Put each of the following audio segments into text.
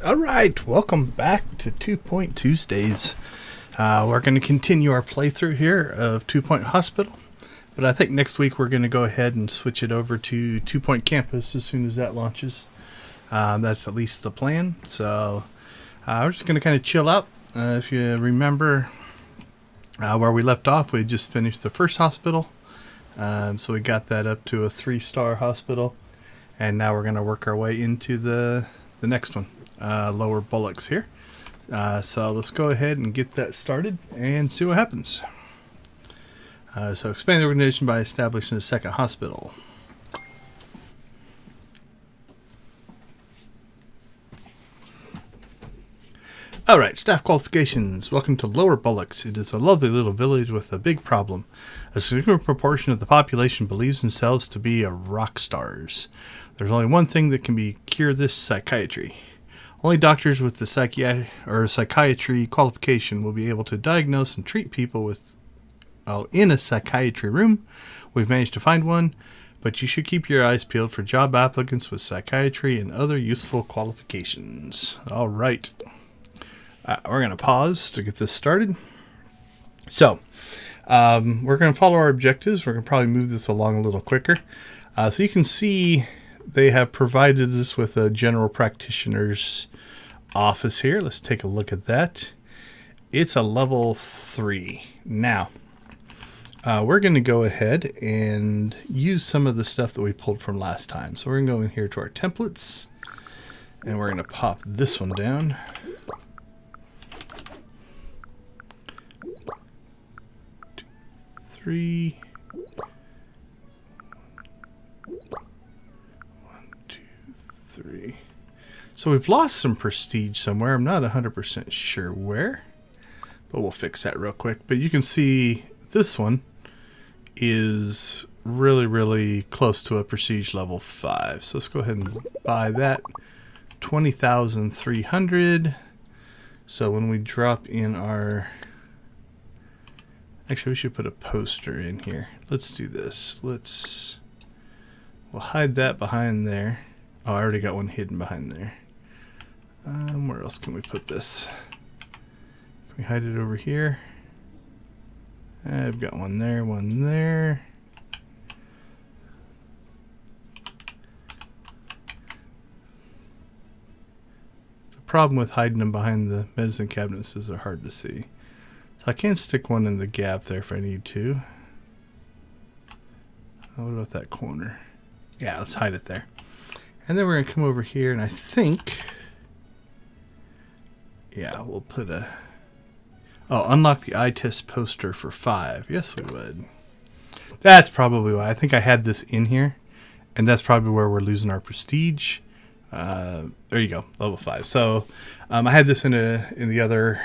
All right, welcome back to 2 Point Tuesdays. We're going to continue our playthrough here of 2 Point Hospital, but I think next week we're going to go ahead and switch it over to 2 Point Campus as soon as that launches. That's at least the plan. So we're just going to kind of chill out. If you remember where we left off, we just finished the first hospital. So we got that up to a 3-star hospital, and now we're going to work our way into the next one. Lower bullocks here. So let's go ahead and get that started and see what happens. So expand the organization by establishing a second hospital. Alright, staff qualifications. Welcome to Lower Bullocks. It is a lovely little village with a big problem. A significant proportion of the population believes themselves to be rock stars. There's only one thing that can cure this: psychiatry. Only doctors with the psychiatry qualification will be able to diagnose and treat people in a psychiatry room. We've managed to find one, but you should keep your eyes peeled for job applicants with psychiatry and other useful qualifications. All right. We're going to pause to get this started. So, we're going to follow our objectives. We're going to probably move this along a little quicker. So you can see they have provided us with a general practitioner's office here. Let's take a look at that. It's a level 3. Now, we're going to go ahead and use some of the stuff that we pulled from last time. So we're going to go in here to our templates, and we're going to pop this one down. 2, 3. 3. So we've lost some prestige somewhere. I'm not 100% sure where, but we'll fix that real quick. But you can see this one is really, really close to a prestige level 5. So let's go ahead and buy that. 20,300. So when we drop in our... Actually, we should put a poster in here. Let's do this. We'll hide that behind there. Oh, I already got one hidden behind there. Where else can we put this? Can we hide it over here? I've got one there, one there. The problem with hiding them behind the medicine cabinets is they're hard to see. So I can stick one in the gap there if I need to. What about that corner? Yeah, let's hide it there. And then we're going to come over here, and I think, yeah, we'll put unlock the eye test poster for 5. Yes, we would. That's probably why. I think I had this in here, and that's probably where we're losing our prestige. There you go, level 5. So I had this in the other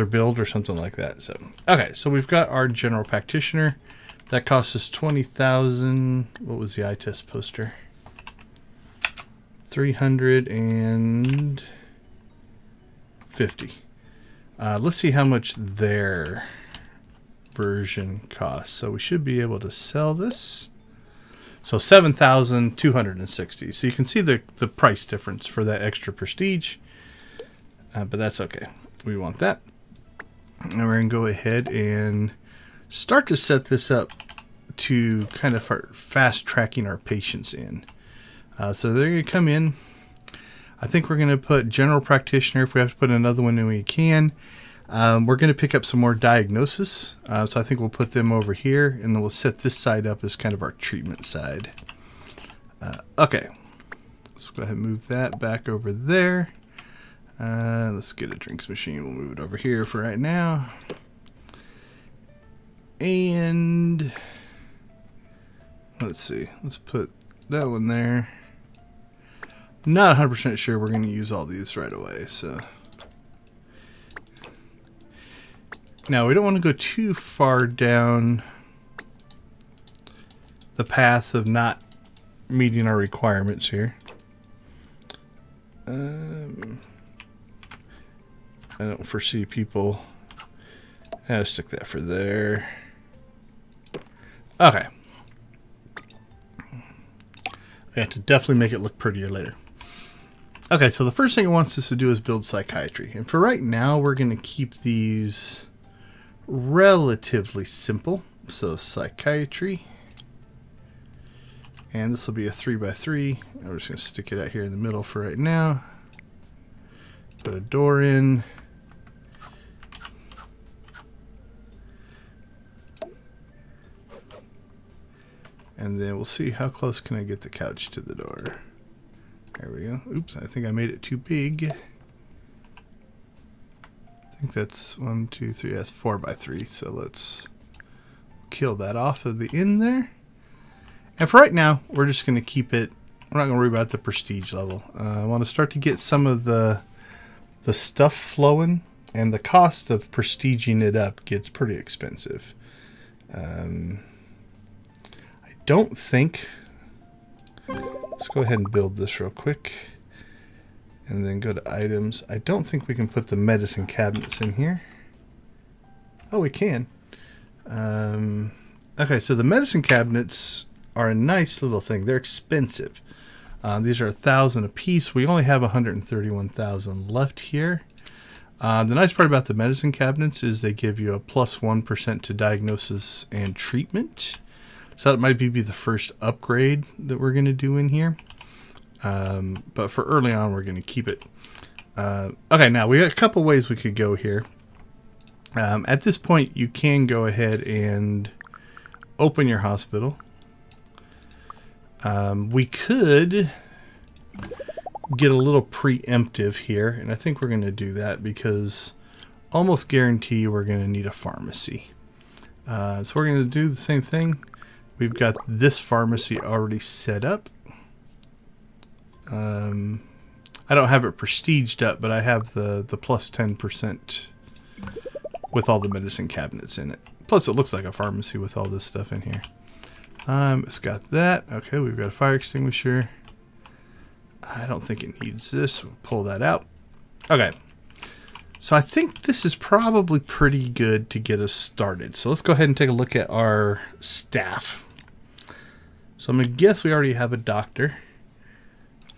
build or something like that. So okay, so we've got our general practitioner. That cost us 20,000. What was the eye test poster? 350. Let's see how much their version costs. So we should be able to sell this. So 7,260. So you can see the price difference for that extra prestige. But that's okay. We want that. And we're going to go ahead and start to set this up to kind of fast tracking our patients in. So they're going to come in. I think we're going to put general practitioner. If we have to put another one in, we can. We're going to pick up some more diagnosis. So I think we'll put them over here, and then we'll set this side up as kind of our treatment side. Okay. Let's go ahead and move that back over there. Let's get a drinks machine. We'll move it over here for right now. And let's see. Let's put that one there. Not 100% sure we're going to use all these right away. So now we don't want to go too far down the path of not meeting our requirements here. I don't foresee people. I'll stick that for there. Okay. I have to definitely make it look prettier later. Okay, so the first thing it wants us to do is build Psychiatry. And for right now, we're going to keep these relatively simple. So Psychiatry. And this will be a 3x3. And we're just going to stick it out here in the middle for right now. Put a door in. And then we'll see how close can I get the couch to the door. There we go. Oops, I think I made it too big. I think that's 1, 2, 3. That's 4x3. So let's kill that off of the end there. And for right now, we're just going to keep it. We're not going to worry about the prestige level. I want to start to get some of the stuff flowing, and the cost of prestiging it up gets pretty expensive. I don't think. Let's go ahead and build this real quick. And then go to items. I don't think we can put the medicine cabinets in here. Oh, we can. Okay, so the medicine cabinets are a nice little thing. They're expensive. These are 1,000 a piece. We only have 131,000 left here. The nice part about the medicine cabinets is they give you a plus 1% to diagnosis and treatment. So that might be the first upgrade that we're going to do in here. But for early on, we're going to keep it. Okay, now we got a couple ways we could go here. At this point, you can go ahead and open your hospital. We could get a little preemptive here, and I think we're going to do that because almost guarantee we're going to need a pharmacy. So we're going to do the same thing. We've got this pharmacy already set up. I don't have it prestiged up, but I have the plus 10% with all the medicine cabinets in it. Plus, it looks like a pharmacy with all this stuff in here. It's got that. Okay, we've got a fire extinguisher. I don't think it needs this. We'll pull that out. Okay. So I think this is probably pretty good to get us started. So let's go ahead and take a look at our staff. So I'm going to guess we already have a doctor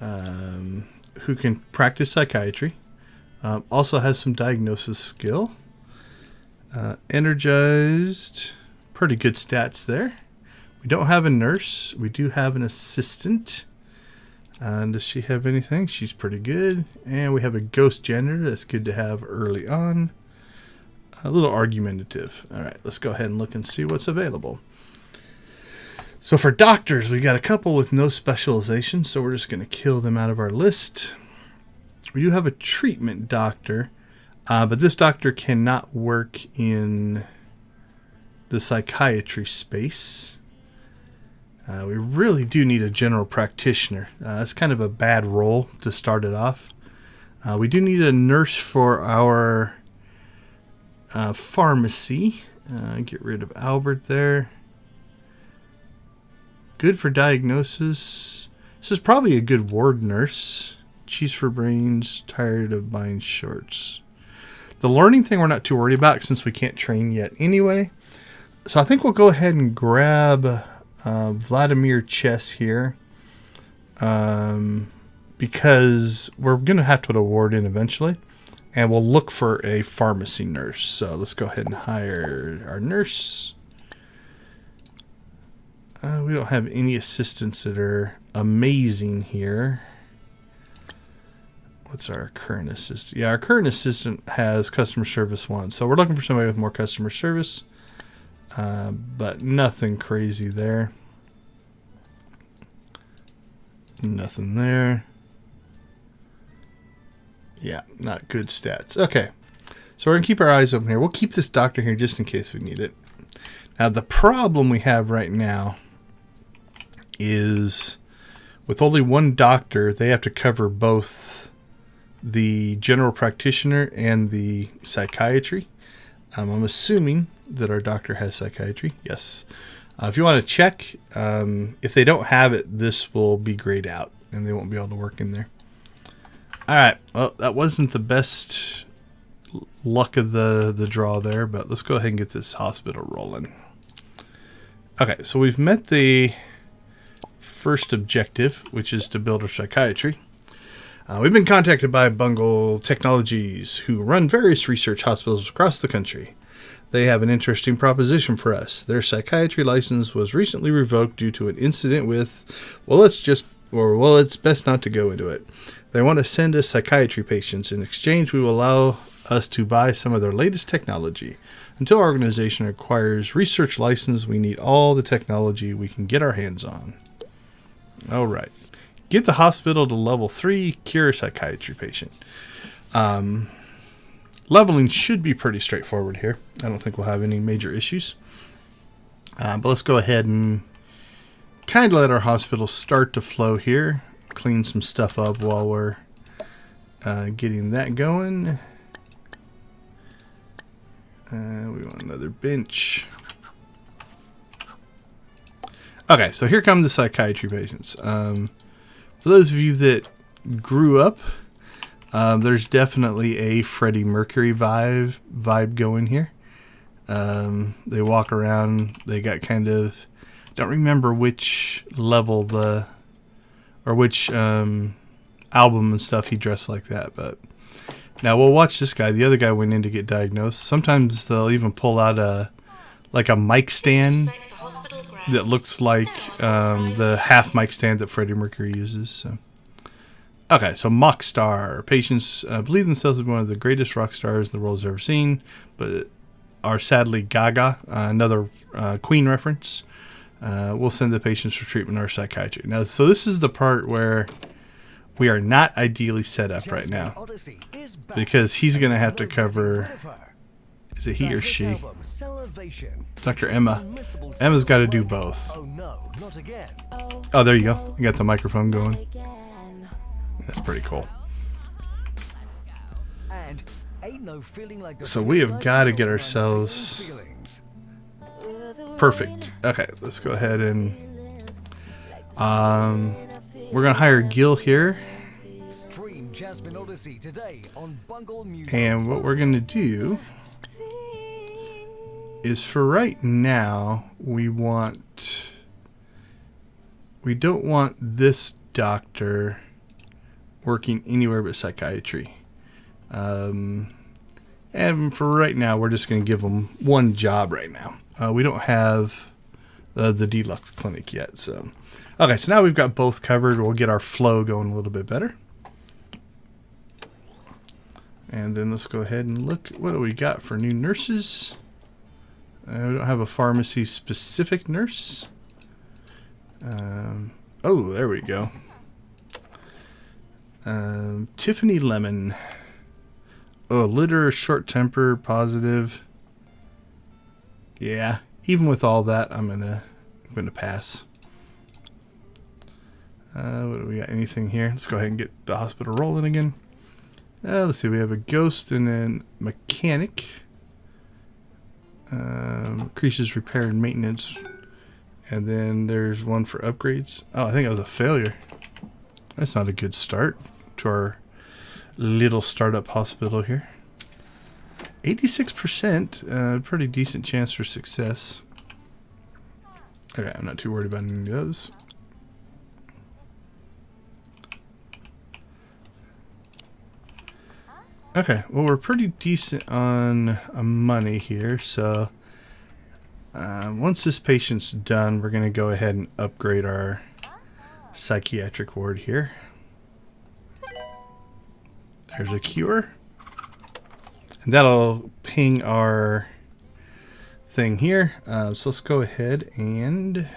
who can practice psychiatry. Also has some diagnosis skill. Energized. Pretty good stats there. We don't have a nurse. We do have an assistant. Does she have anything? She's pretty good. And we have a ghost janitor. That's good to have early on. A little argumentative. All right, let's go ahead and look and see what's available. So for doctors, we got a couple with no specialization, so we're just going to kill them out of our list. We do have a treatment doctor, but this doctor cannot work in the psychiatry space. We really do need a general practitioner. That's kind of a bad role to start it off. We do need a nurse for our pharmacy. Get rid of Albert there. Good for diagnosis. This is probably a good ward nurse. Cheese for brains, tired of buying shorts. The learning thing we're not too worried about since we can't train yet anyway. So I think we'll go ahead and grab Vladimir Chess here. Because we're going to have to put a ward in eventually. And we'll look for a pharmacy nurse. So let's go ahead and hire our nurse. We don't have any assistants that are amazing here. What's our current assistant? Yeah, our current assistant has customer service 1. So we're looking for somebody with more customer service. But nothing crazy there. Nothing there. Yeah, not good stats. Okay. So we're going to keep our eyes open here. We'll keep this doctor here just in case we need it. Now, the problem we have right now is with only one doctor, they have to cover both the general practitioner and the psychiatry. I'm assuming that our doctor has psychiatry. Yes. If you want to check, if they don't have it, this will be grayed out and they won't be able to work in there. All right. Well, that wasn't the best luck of the draw there, but let's go ahead and get this hospital rolling. Okay, so we've met the first objective, which is to build our psychiatry. We've been contacted by Bungle Technologies, who run various research hospitals across the country. They have an interesting proposition for us. Their psychiatry license was recently revoked due to an incident with, it's best not to go into it. They want to send us psychiatry patients. In exchange, we will allow us to buy some of their latest technology. Until our organization acquires research license, we need all the technology we can get our hands on. All right. Get the hospital to level 3, cure a psychiatry patient. Leveling should be pretty straightforward here. I don't think we'll have any major issues. But let's go ahead and kind of let our hospital start to flow here. Clean some stuff up while we're getting that going. We want another bench. Okay, so here come the psychiatry patients. For those of you that grew up, there's definitely a Freddie Mercury vibe going here. They walk around. They got kind of, don't remember which level which album and stuff he dressed like that. But now we'll watch this guy. The other guy went in to get diagnosed. Sometimes they'll even pull out a mic stand that looks like the half mic stand that Freddie Mercury uses. So. Okay, so mock star. Patients believe themselves to be one of the greatest rock stars the world's ever seen, but are sadly gaga. Another Queen reference. We'll send the patients for treatment or psychiatry. Now, so this is the part where we are not ideally set up right now, because he's going to have to cover. Is it he or she? Dr. Emma. Emma's got to do both. Oh, there you go. You got the microphone going. That's pretty cool. So we have got to get ourselves perfect. Okay, let's go ahead and we're going to hire Gil here. And what we're going to do is, for right now, we don't want this doctor working anywhere but psychiatry. And for right now, we're just going to give him one job right now. We don't have the deluxe clinic yet. So, okay, so now we've got both covered. We'll get our flow going a little bit better. And then let's go ahead and look at what do we got for new nurses. We don't have a pharmacy-specific nurse. Oh, there we go. Tiffany Lemon. Oh, litter, short temper, positive. Yeah, even with all that, I'm gonna pass. What do we got? Anything here? Let's go ahead and get the hospital rolling again. Let's see. We have a ghost and then mechanic. Increases repair and maintenance, and then there's one for upgrades. Oh, I think it was a failure. That's not a good start to our little startup hospital here. 86%, pretty decent chance for success. Okay, I'm not too worried about any of those. Okay, well, we're pretty decent on money here, so once this patient's done, we're going to go ahead and upgrade our psychiatric ward here. There's a cure. And that'll ping our thing here. So let's go ahead and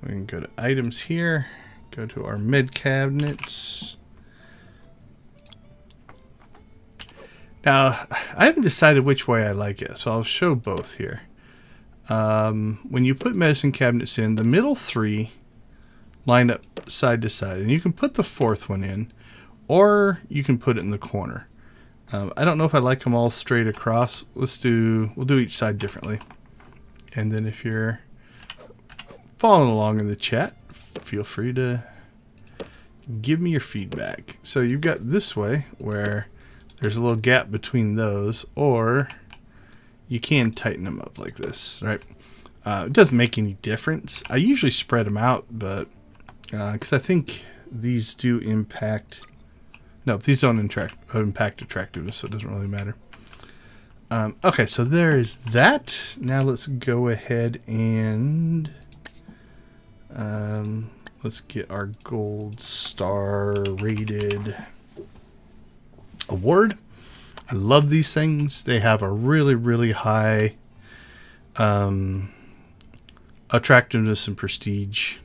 we can go to items here, go to our med cabinets. Now, I haven't decided which way I like it, so I'll show both here. When you put medicine cabinets in, the middle three line up side to side, and you can put the fourth one in, or you can put it in the corner. I don't know if I like them all straight across. We'll do each side differently. And then if you're following along in the chat, feel free to give me your feedback. So you've got this way where there's a little gap between those, or you can tighten them up like this, right? It doesn't make any difference. I usually spread them out, but because I think these do impact. No, these don't impact attractiveness, so it doesn't really matter. Okay, so there is that. Now let's go ahead and let's get our gold star rated award. I love these things. They have a really, really high attractiveness and prestige.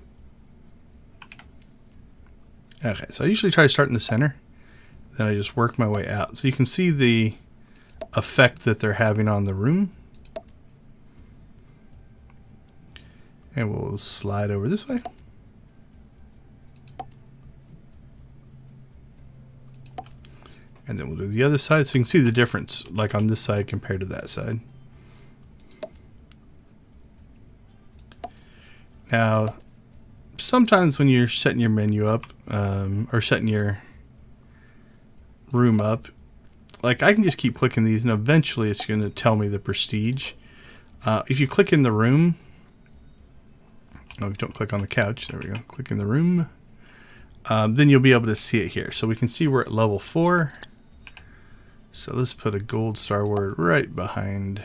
Okay, so I usually try to start in the center. Then I just work my way out. So you can see the effect that they're having on the room. And we'll slide over this way. And then we'll do the other side so you can see the difference, like on this side compared to that side. Now, sometimes when you're setting your menu up, or setting your room up, like I can just keep clicking these and eventually it's going to tell me the prestige. If you click in the room, don't click on the couch, there we go, click in the room, then you'll be able to see it here. So we can see we're at level 4. So let's put a gold star word right behind.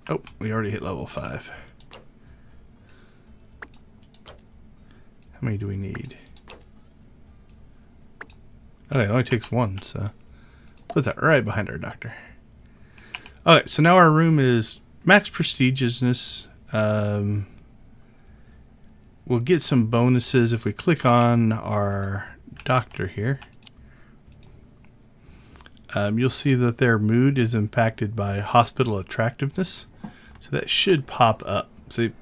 Oh, we already hit level 5. How many do we need? Okay, it only takes 1, so put that right behind our doctor. Okay, so now our room is max prestigiousness. We'll get some bonuses if we click on our doctor here. You'll see that their mood is impacted by hospital attractiveness. So that should pop up. So it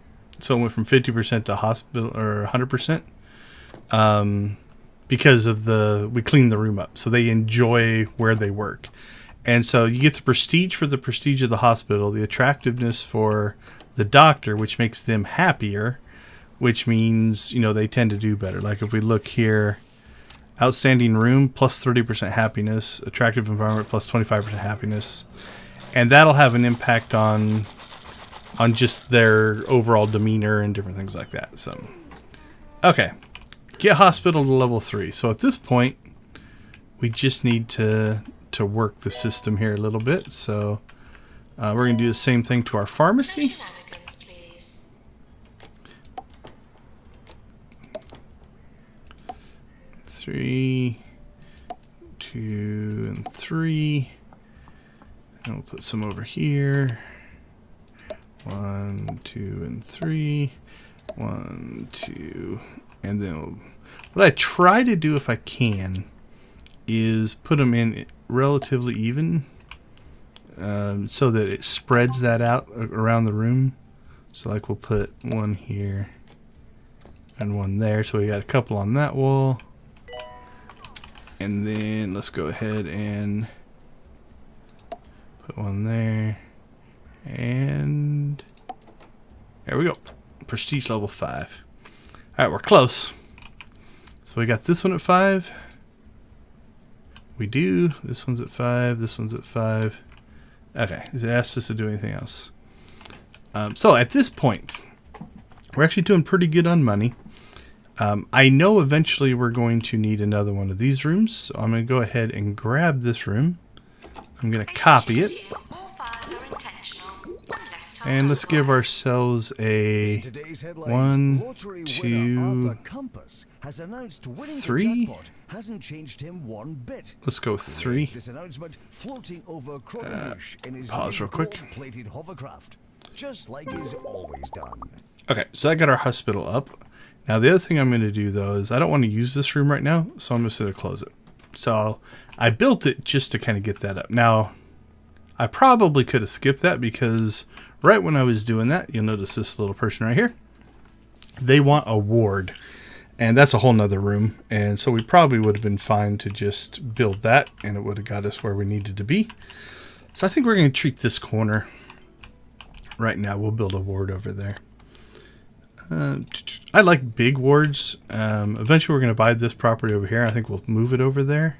went from 50% to hospital, or 100%. Because of we clean the room up. So they enjoy where they work. And so you get the prestige for the prestige of the hospital, the attractiveness for the doctor, which makes them happier, which means, they tend to do better. Like if we look here, outstanding room plus 30% happiness, attractive environment plus 25% happiness. And that'll have an impact on just their overall demeanor and different things like that. So, okay. Get hospital to level 3. So at this point, we just need to work the system here a little bit. So we're going to do the same thing to our pharmacy. Three, 2, and 3. And we'll put some over here. 1, 2, and 3. 1, 2, and then what I try to do if I can is put them in relatively even, so that it spreads that out around the room. So like we'll put 1 here and 1 there. So we got a couple on that wall. And then let's go ahead and put 1 there. And there we go. Prestige level 5. Alright, we're close. So we got this one at 5. We do. This one's at 5. This one's at 5. Okay, it asks us to do anything else. So at this point, we're actually doing pretty good on money. I know eventually we're going to need another one of these rooms, so I'm going to go ahead and grab this room. I'm going to copy it. And let's give ourselves a 1, 2, 3. Let's go 3. Pause real quick. Okay, so I got our hospital up. Now the other thing I'm going to do though is I don't want to use this room right now, so I'm just going to close it. So I built it just to kind of get that up. Now I probably could have skipped that because right when I was doing that, you'll notice this little person right here. They want a ward, and that's a whole nother room. And so we probably would have been fine to just build that, and it would have got us where we needed to be. So I think we're going to treat this corner right now. We'll build a ward over there. I like big wards. Eventually we're going to buy this property over here. I think we'll move it over there.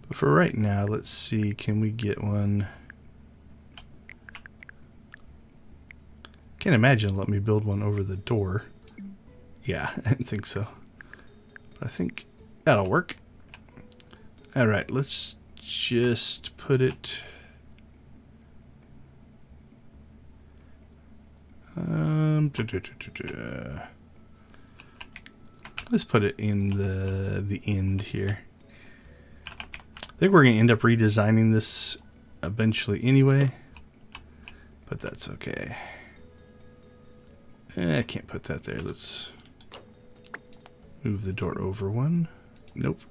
But for right now, let's see. Can we get one? Can't imagine let me build one over the door. Yeah, I didn't think so. I think that'll work. All right, let's just put it... let's put it in the end here. I think we're going to end up redesigning this eventually anyway, but that's okay. I can't put that there. Let's move the door over one. Nope.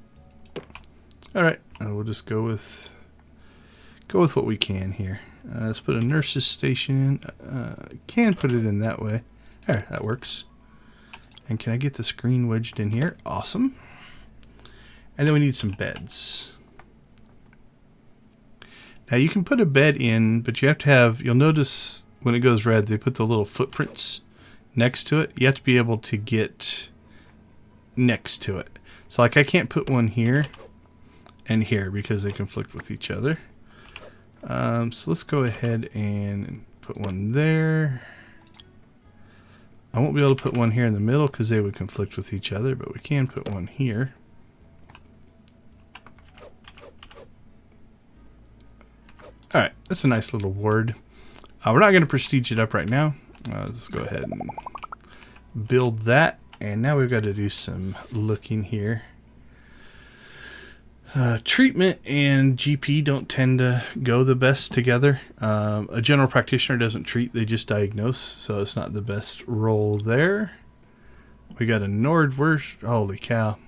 All right, we'll just go with what we can here. Let's put a nurse's station in. Can put it in that way. There, that works. And can I get the screen wedged in here? Awesome. And then we need some beds. Now you can put a bed in, but you have to have, you'll notice when it goes red, they put the little footprints next to it. You have to be able to get next to it. So like I can't put one here and here because they conflict with each other. So let's go ahead and put one there. I won't be able to put one here in the middle because they would conflict with each other, but we can put one here. Alright, that's a nice little ward. We're not going to prestige it up right now. Let's go ahead and build that. And now we've got to do some looking here. Treatment and GP don't tend to go the best together. A general practitioner doesn't treat, they just diagnose, so it's not the best role there. We got a Nord, holy cow.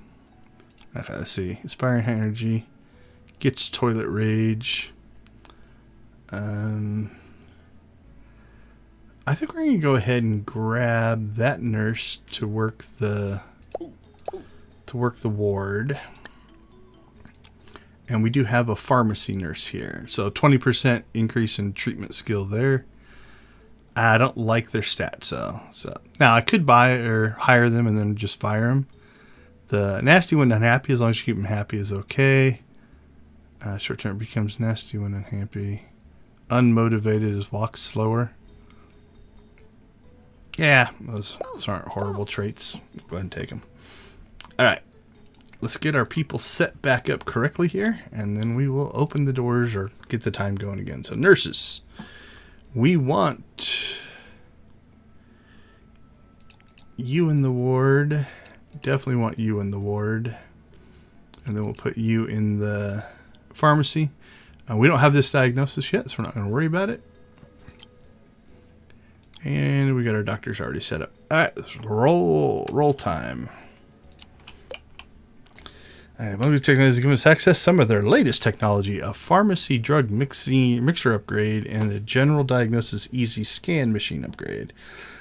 Okay, let's see. Inspiring energy. Gets toilet rage. I think we're going to go ahead and grab that nurse to work the ward. And we do have a pharmacy nurse here. So 20% increase in treatment skill there. I don't like their stats. So now I could buy or hire them and then just fire them. The nasty when unhappy, as long as you keep them happy, is okay. Short term becomes nasty when unhappy. Unmotivated is walks slower. Yeah, those aren't horrible traits. Go ahead and take them. All right. Let's get our people set back up correctly here, and then we will open the doors or get the time going again. So nurses, we want you in the ward. Definitely want you in the ward. And then we'll put you in the pharmacy. We don't have this diagnosis yet, so we're not going to worry about it. And we got our doctors already set up. All right, let's roll time. Mobility Technology has given us access to some of their latest technology, a pharmacy drug mixer upgrade, and a general diagnosis easy scan machine upgrade.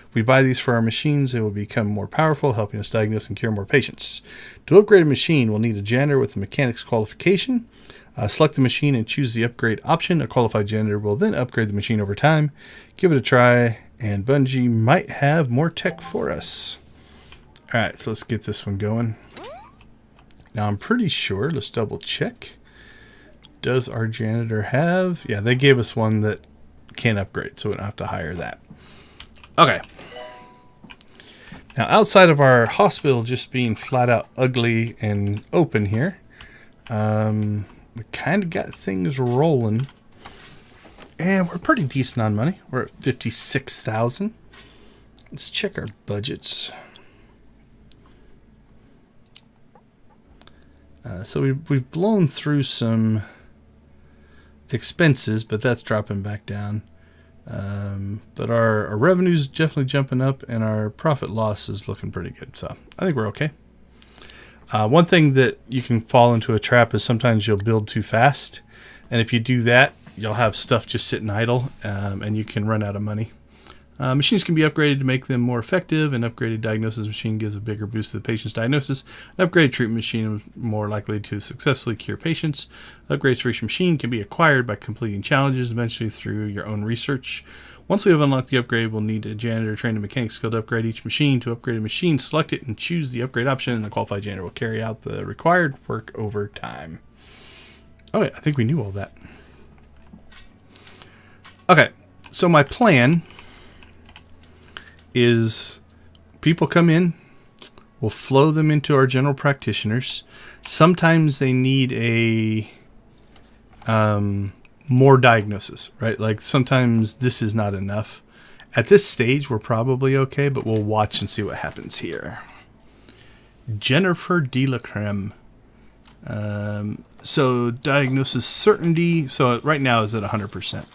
If we buy these for our machines, they will become more powerful, helping us diagnose and cure more patients. To upgrade a machine, we'll need a janitor with a mechanic's qualification. Select the machine and choose the upgrade option. A qualified janitor will then upgrade the machine over time. Give it a try, and Bungie might have more tech for us. All right, so let's get this one going. Now, I'm pretty sure, let's double check. Does our janitor have? Yeah, they gave us one that can upgrade, so we don't have to hire that. Okay. Now, outside of our hospital just being flat out ugly and open here, we kind of got things rolling. And we're pretty decent on money. We're at 56,000. Let's check our budgets. So we've blown through some expenses, but that's dropping back down. But our revenue's definitely jumping up, and our profit loss is looking pretty good. So I think we're okay. One thing that you can fall into a trap is sometimes you'll build too fast, and if you do that, you'll have stuff just sitting idle, and you can run out of money. Machines can be upgraded to make them more effective. An upgraded diagnosis machine gives a bigger boost to the patient's diagnosis. An upgraded treatment machine is more likely to successfully cure patients. Upgrades for each machine can be acquired by completing challenges, eventually through your own research. Once we have unlocked the upgrade, we'll need a janitor trained in mechanics skill to upgrade each machine. To upgrade a machine, select it and choose the upgrade option, and the qualified janitor will carry out the required work over time. Okay, I think we knew all that. Okay, so my plan is people come in, We'll flow them into our general practitioners. Sometimes they need a more diagnosis, right? Like sometimes this is not enough. At this stage, we're probably okay, but we'll watch and see what happens here. Jennifer de la Creme. So diagnosis certainty. So right now is at 100%.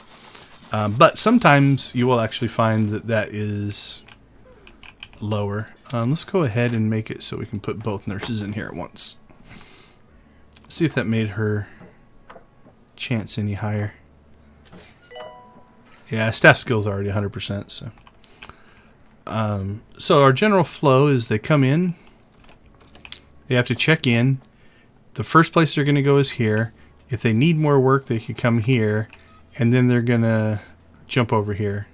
But sometimes you will actually find that that is lower. Let's go ahead and make it so we can put both nurses in here at once. See if that made her chance any higher. Yeah, staff skills are already 100%. So our general flow is they come in. They have to check in. The first place they're going to go is here. If they need more work, they could come here. And then they're going to jump over here.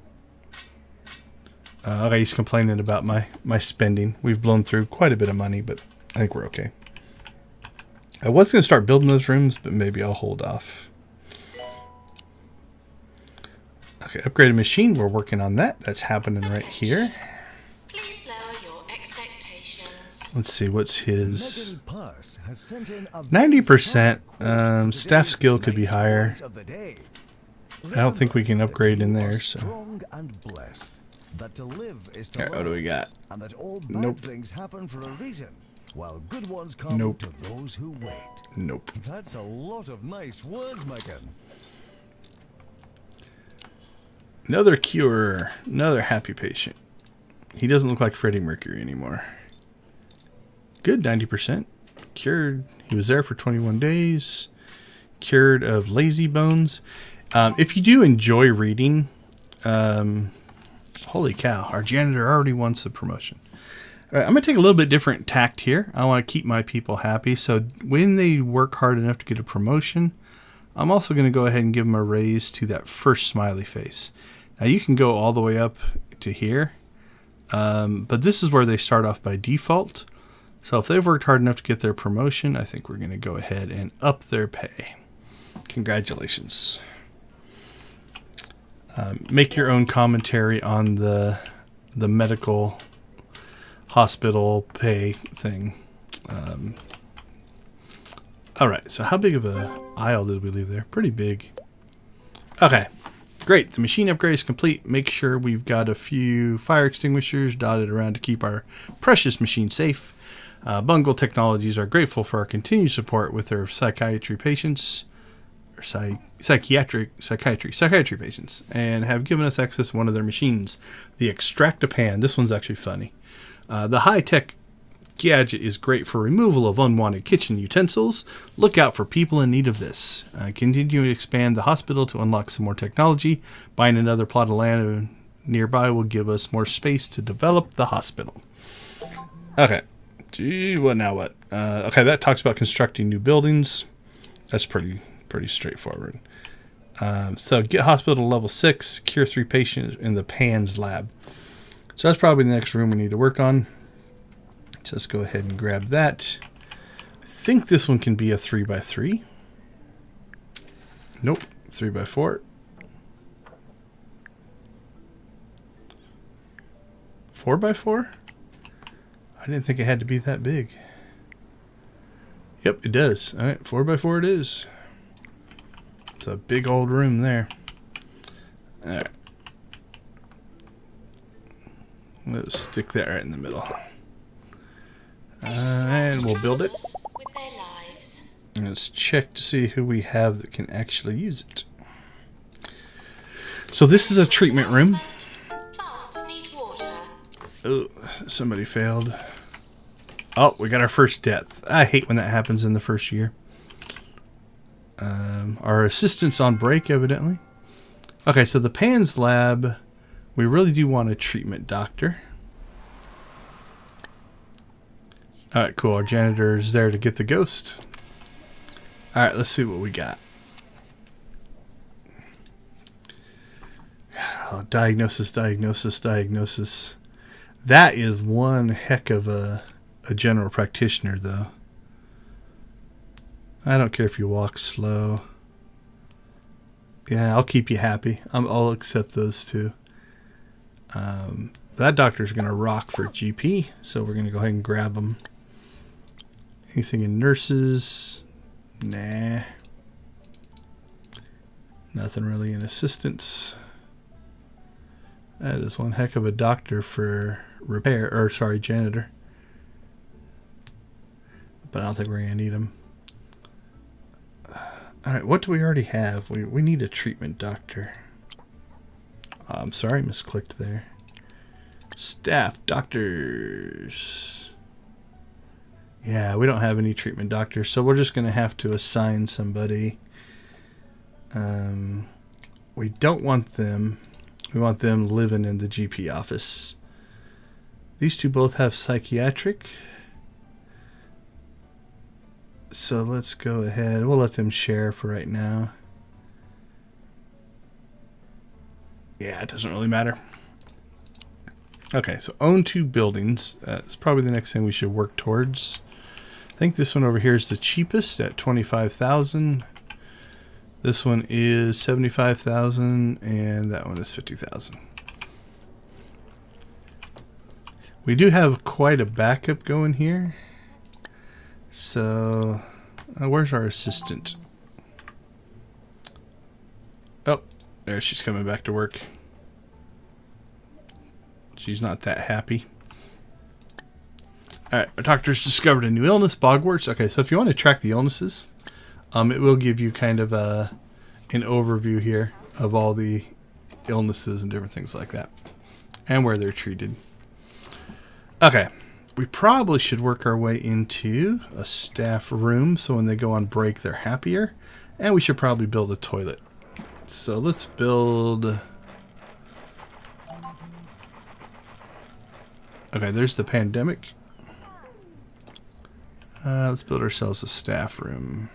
Okay, he's complaining about my spending. We've blown through quite a bit of money, but I think we're okay. I was going to start building those rooms, but maybe I'll hold off. Okay, upgraded machine. We're working on that. That's happening right here. Please lower your expectations. Let's see, what's his 90%. Staff skill could be higher. I don't think we can upgrade in there. So, alright, what do we got? Nope. Nope. Nope. That's a lot of nice words, Megan. Another cure. Another happy patient. He doesn't look like Freddie Mercury anymore. Good, 90%. Cured. He was there for 21 days. Cured of lazy bones. If you do enjoy reading, holy cow, our janitor already wants the promotion. All right, I'm going to take a little bit different tact here. I want to keep my people happy. So when they work hard enough to get a promotion, I'm also going to go ahead and give them a raise to that first smiley face. Now you can go all the way up to here, but this is where they start off by default. So if they've worked hard enough to get their promotion, I think we're going to go ahead and up their pay. Congratulations. Make your own commentary on the medical hospital pay thing. All right, so how big of a aisle did we leave there? Pretty big. Okay, great. The machine upgrade is complete. Make sure we've got a few fire extinguishers dotted around to keep our precious machine safe. Bungle Technologies are grateful for our continued support with their psychiatry patients. Psychiatry patients, and have given us access to one of their machines, the Extract-A-Pan. This one's actually funny. The high-tech gadget is great for removal of unwanted kitchen utensils. Look out for people in need of this. Continue to expand the hospital to unlock some more technology. Buying another plot of land nearby will give us more space to develop the hospital. Okay. Gee, what now what? Okay, that talks about constructing new buildings. That's pretty straightforward. So get hospital to level 6, cure 3 patients in the PANS lab. So that's probably the next room we need to work on. So let's go ahead and grab that. I think this one can be a 3x3. Nope, 3x4. 4x4? I didn't think it had to be that big. Yep, it does. All right, 4x4 it is. It's a big old room there. All right. Let's stick that right in the middle. And we'll build it. And let's check to see who we have that can actually use it. So this is a treatment room. Oh, somebody failed. Oh, we got our first death. I hate when that happens in the first year. Our assistant's on break, evidently. Okay, so the PANS lab, we really do want a treatment doctor. Alright, cool. Our janitor is there to get the ghost. Alright, let's see what we got. Oh, diagnosis. That is one heck of a general practitioner, though. I don't care if you walk slow. Yeah, I'll keep you happy. I'll accept those two. That doctor's going to rock for GP, so we're going to go ahead and grab him. Anything in nurses? Nah. Nothing really in assistants. That is one heck of a doctor for repair, or sorry, janitor. But I don't think we're going to need him. Alright, what do we already have? We need a treatment doctor. I'm sorry, misclicked there. Staff doctors. Yeah, we don't have any treatment doctors, so we're just going to have to assign somebody. We don't want them. We want them living in the GP office. These two both have psychiatric. So let's go ahead. We'll let them share for right now. Yeah, it doesn't really matter. Okay, so own 2 buildings. That's probably the next thing we should work towards. I think this one over here is the cheapest at $25,000. This one is $75,000, and that one is $50,000. We do have quite a backup going here. So, where's our assistant? Oh, there she's coming back to work. She's not that happy. Alright, our doctor's discovered a new illness, bogwarts. Okay, so if you want to track the illnesses, it will give you kind of an overview here of all the illnesses and different things like that. And where they're treated. Okay. We probably should work our way into a staff room so when they go on break they're happier. And we should probably build a toilet. So let's build... Okay, there's the pandemic. Let's build ourselves a staff room.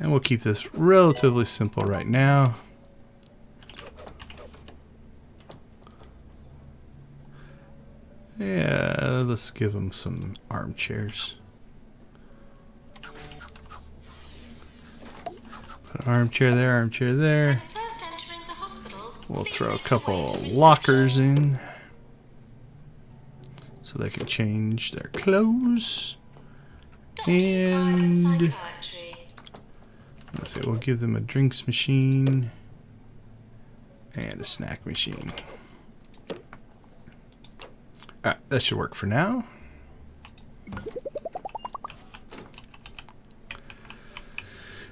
And we'll keep this relatively simple right now. Yeah, let's give them some armchairs. Put an armchair there, armchair there. First entering the hospital, We'll please throw a make your couple way to reception. lockers in so they can change their clothes. Dr. required at And Psychiatry. let's see, we'll give them a drinks machine and a snack machine. Alright, that should work for now.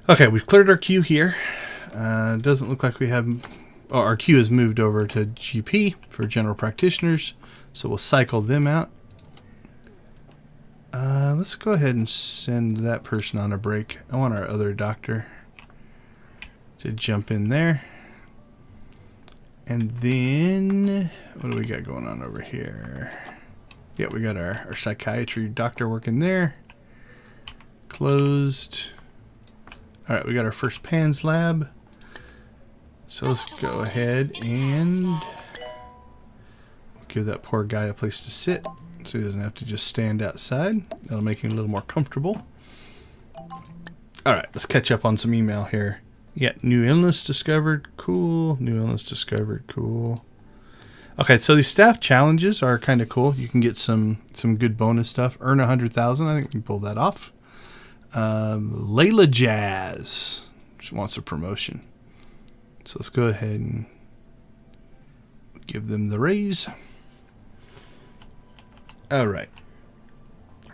Okay, we've cleared our queue here. Doesn't look like we have... Oh, our queue has moved over to GP for general practitioners. So we'll cycle them out. Let's go ahead and send that person on a break. I want our other doctor to jump in there. And then, what do we got going on over here? Yeah, we got our psychiatry doctor working there. Closed. Alright, we got our first PANS lab. So let's go ahead and give that poor guy a place to sit so he doesn't have to just stand outside. That'll make him a little more comfortable. Alright, let's catch up on some email here. Yeah, new illness discovered. Cool. New illness discovered. Cool. Okay, so these staff challenges are kind of cool. You can get some good bonus stuff. Earn 100,000. I think we can pull that off. Layla Jazz just wants a promotion. So let's go ahead and give them the raise. All right.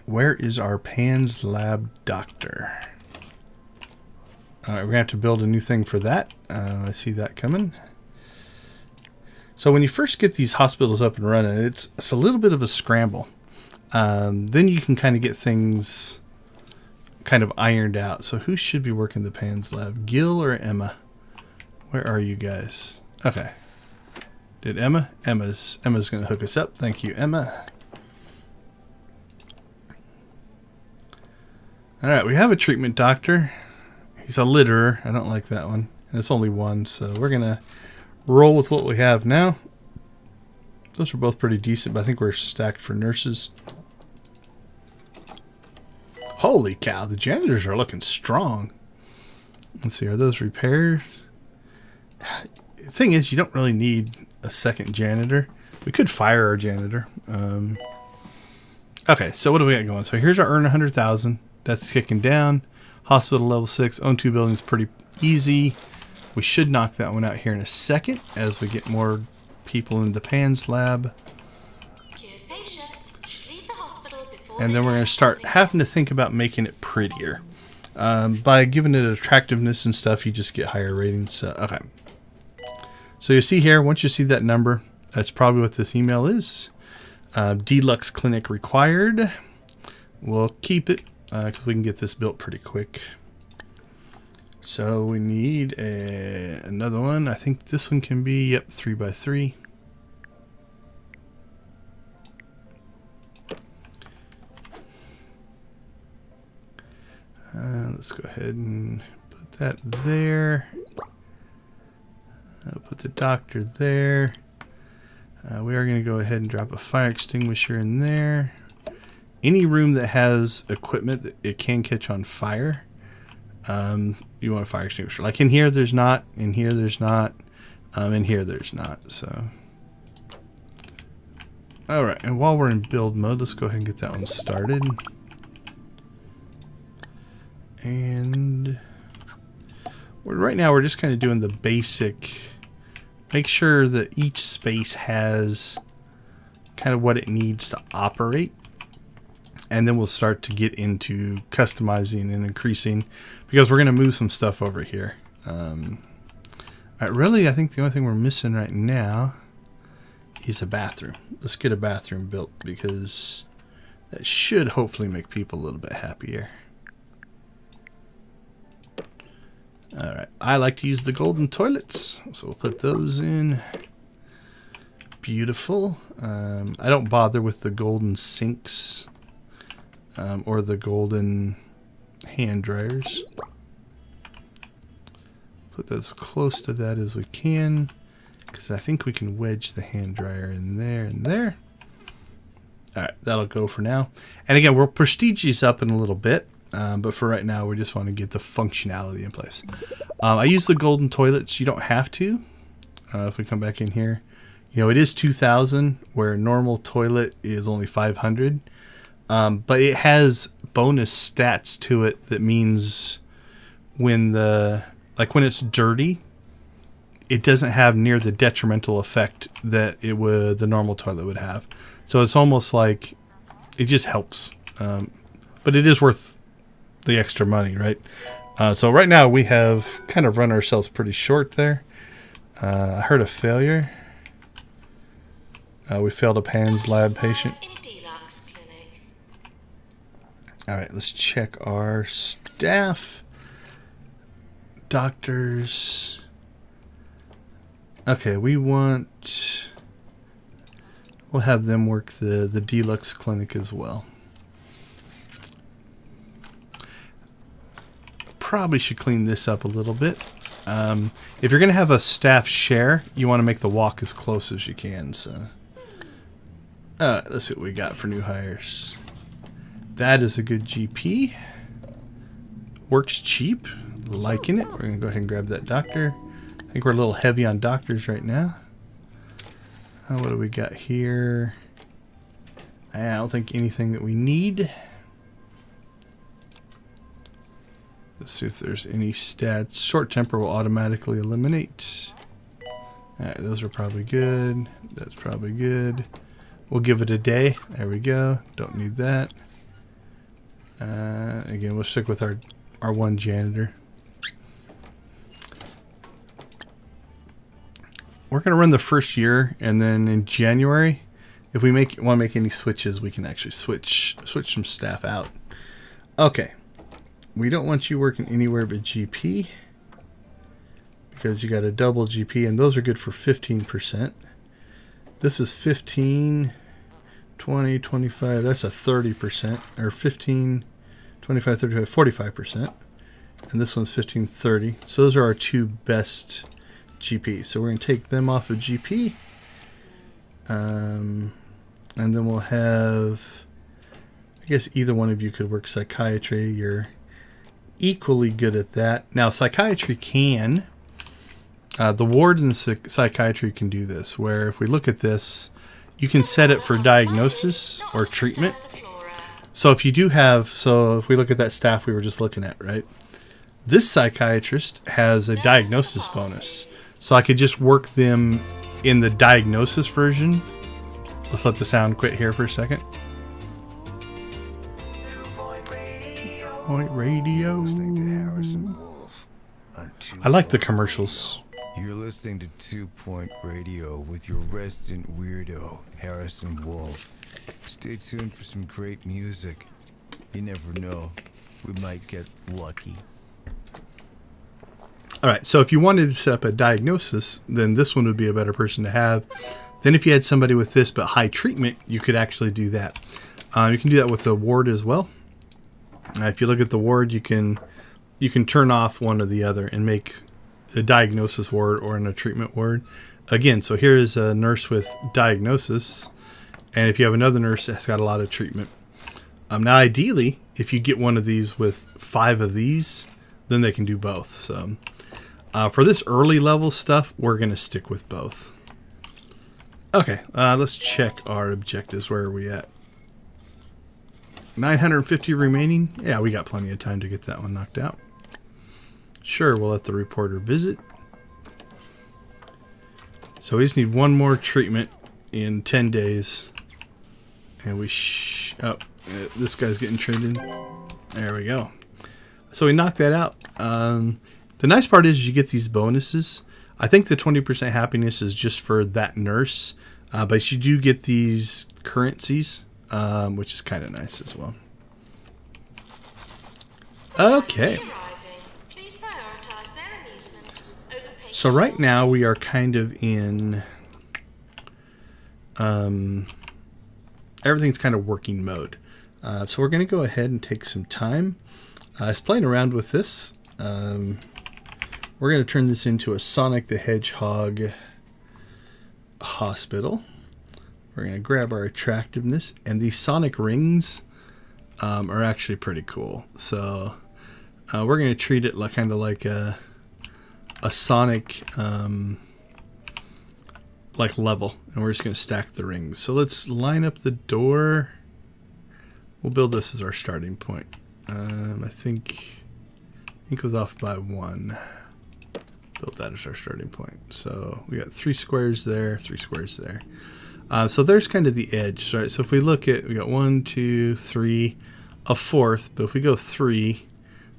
Where is our PANS lab doctor? All right, we're going to have to build a new thing for that. I see that coming. So when you first get these hospitals up and running, it's a little bit of a scramble. Then you can kind of get things kind of ironed out. So who should be working the PANS lab? Gil or Emma? Where are you guys? Okay. Did Emma? Emma's going to hook us up. Thank you, Emma. All right, we have a treatment doctor. He's a litterer. I don't like that one. And it's only one, so we're going to roll with what we have now. Those are both pretty decent, but I think we're stacked for nurses. Holy cow, the janitors are looking strong. Let's see, are those repairs? The thing is, you don't really need a second janitor. We could fire our janitor. Okay, so what do we got going? So here's our earn 100,000. That's kicking down. Hospital level 6. Own 2 buildings, pretty easy. We should knock that one out here in a second as we get more people in the PANS lab. Cured patients should leave the hospital before And they then we're going to start having to think about making it prettier. By giving it attractiveness and stuff, you just get higher ratings. Okay. So you see here, once you see that number, that's probably what this email is. Deluxe clinic required. We'll keep it because we can get this built pretty quick. So we need another one. I think this one can be, yep, 3x3. Let's go ahead and put that there. Put the doctor there. We are going to go ahead and drop a fire extinguisher in there. Any room that has equipment that it can catch on fire, you want a fire extinguisher. Like in here, there's not. In here, there's not. In here, there's not. So, all right. And while we're in build mode, let's go ahead and get that one started. And right now, we're just kind of doing the basic. Make sure that each space has kind of what it needs to operate. And then we'll start to get into customizing and increasing because we're going to move some stuff over here. Really, I think the only thing we're missing right now is a bathroom. Let's get a bathroom built because that should hopefully make people a little bit happier. Alright, I like to use the golden toilets, so we'll put those in. Beautiful. I don't bother with the golden sinks or the golden hand dryers. Put those close to that as we can, because I think we can wedge the hand dryer in there and there. Alright, that'll go for now. And again, we'll prestige these up in a little bit. But for right now, we just want to get the functionality in place. I use the golden toilets. You don't have to. If we come back in here, you know, it is 2,000 where a normal toilet is only 500. But it has bonus stats to it that means when it's dirty, it doesn't have near the detrimental effect that the normal toilet would have. So it's almost like it just helps. But it is worth the extra money, right? So right now we have kind of run ourselves pretty short there. I heard a failure. We failed a PANS lab patient. All right, let's check our staff. Doctors. Okay, we'll have them work the deluxe clinic as well. Probably should clean this up a little bit. If you're going to have a staff share, you want to make the walk as close as you can. So, let's see what we got for new hires. That is a good GP. Works cheap. Liking it. We're going to go ahead and grab that doctor. I think we're a little heavy on doctors right now. What do we got here? I don't think anything that we need. Let's see if there's any stats. Short temper will automatically eliminate. Alright, those are probably good. That's probably good. We'll give it a day. There we go. Don't need that. Again, we'll stick with our one janitor. We're going to run the first year, and then in January, if we want to make any switches, we can actually switch some staff out. Okay. We don't want you working anywhere but GP because you got a double GP, and those are good for 15%. This is 15, 20, 25. That's a 30%, or 15, 25, 35, 45%. And this one's 15, 30. So those are our two best GP. So we're going to take them off of GP. And then we'll have, I guess either one of you could work psychiatry. You're equally good at that. Now, psychiatry can The ward and the psychiatry can do this, where if we look at this, you can set it for diagnosis or treatment. So if you do have, so if we look at that staff we were just looking at, right? This psychiatrist has a diagnosis bonus. So I could just work them in the diagnosis version. Let's let the sound quit here for a second. Point radio. Listening to Harrison Wolf on I like the commercials. You're listening to 2 Point Radio with your resident weirdo, Harrison Wolf. Stay tuned for some great music. You never know. We might get lucky. All right, so if you wanted to set up a diagnosis, then this one would be a better person to have. Then if you had somebody with this but high treatment, you could actually do that. You can do that with the ward as well. If you look at the ward, you can turn off one or the other and make a diagnosis ward or in a treatment ward. Again, so here is a nurse with diagnosis, and if you have another nurse that's got a lot of treatment. Now, ideally, if you get one of these with 5 of these, then they can do both. So for this early level stuff, we're going to stick with both. Okay, let's check our objectives. Where are we at? 950 remaining. Yeah, we got plenty of time to get that one knocked out. Sure, we'll let the reporter visit. So we just need one more treatment in 10 days. And we this guy's getting treated. There we go. So we knocked that out. The nice part is you get these bonuses. I think the 20% happiness is just for that nurse. But you do get these currencies, which is kind of nice as well. Okay. Please prioritize their amusement over patient. So right now we are kind of in... everything's kind of working mode. So we're going to go ahead and take some time. I was playing around with this. We're going to turn this into a Sonic the Hedgehog hospital. We're going to grab our attractiveness. And these Sonic rings are actually pretty cool. So we're going to treat it like kind of like a Sonic like level. And we're just going to stack the rings. So let's line up the door. We'll build this as our starting point. I think it was off by 1. Built that as our starting point. So we got 3 squares there, 3 squares there. So there's kind of the edge, right? So if we look at, we got 1, 2, 3, a 4th. But if we go 3,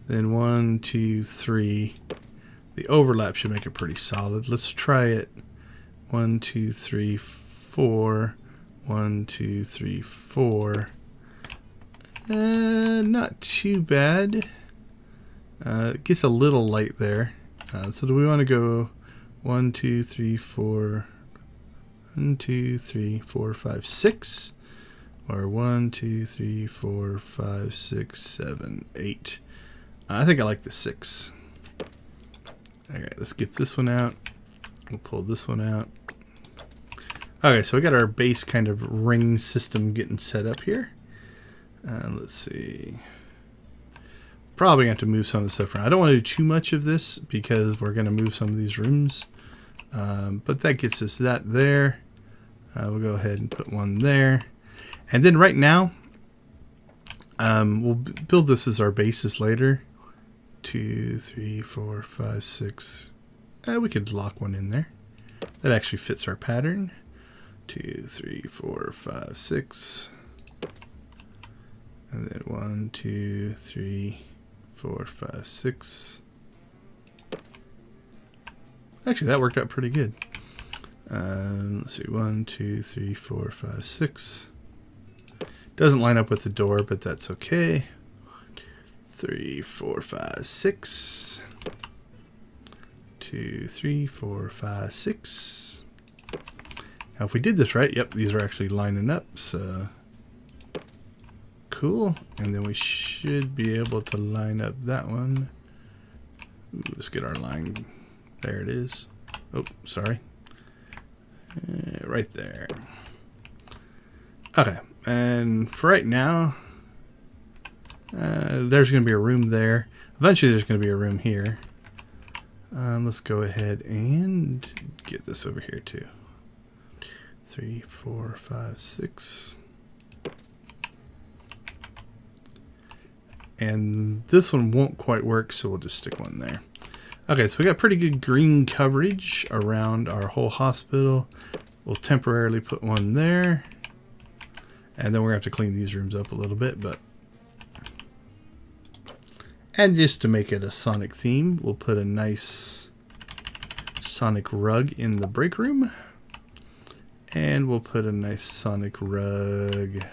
then 1, 2, 3, the overlap should make it pretty solid. Let's try it. 1, 2, 3, 4. 1, 2, 3, 4. Not too bad. It gets a little light there. So do we want to go 1, 2, 3, 4, 1, 2, 3, 4, 5, 6, or 1, 2, 3, 4, 5, 6, 7, 8. I think I like the 6. Okay, let's get this one out. We'll pull this one out. Okay, so we got our base kind of ring system getting set up here. Let's see. Probably going to have to move some of the stuff around. I don't want to do too much of this because we're going to move some of these rooms. But that gets us that there. We'll go ahead and put one there. And then right now, we'll build this as our basis later. 2, 3, 4, 5, 6. We could lock one in there. That actually fits our pattern. 2, 3, 4, 5, 6. And then 1, 2, 3, 4, 5, 6. Actually, that worked out pretty good. Let's see. 1, 2, 3, 4, 5, 6. Doesn't line up with the door, but that's okay. 1, 2, 3, 4, 5, 6. 2, 3, 4, 5, 6. Now, if we did this right, yep, these are actually lining up. So cool. And then we should be able to line up that one. Ooh, let's get our line. There it is. Oh, sorry. Right there. Okay. And for right now, there's going to be a room there. Eventually, there's going to be a room here. Let's go ahead and get this over here too. 3, 4, 5, 6. And this one won't quite work, so we'll just stick one there. Okay, so we got pretty good green coverage around our whole hospital. We'll temporarily put one there. And then we're going to have to clean these rooms up a little bit, but... And just to make it a Sonic theme, we'll put a nice Sonic rug in the break room. And we'll put a nice Sonic rug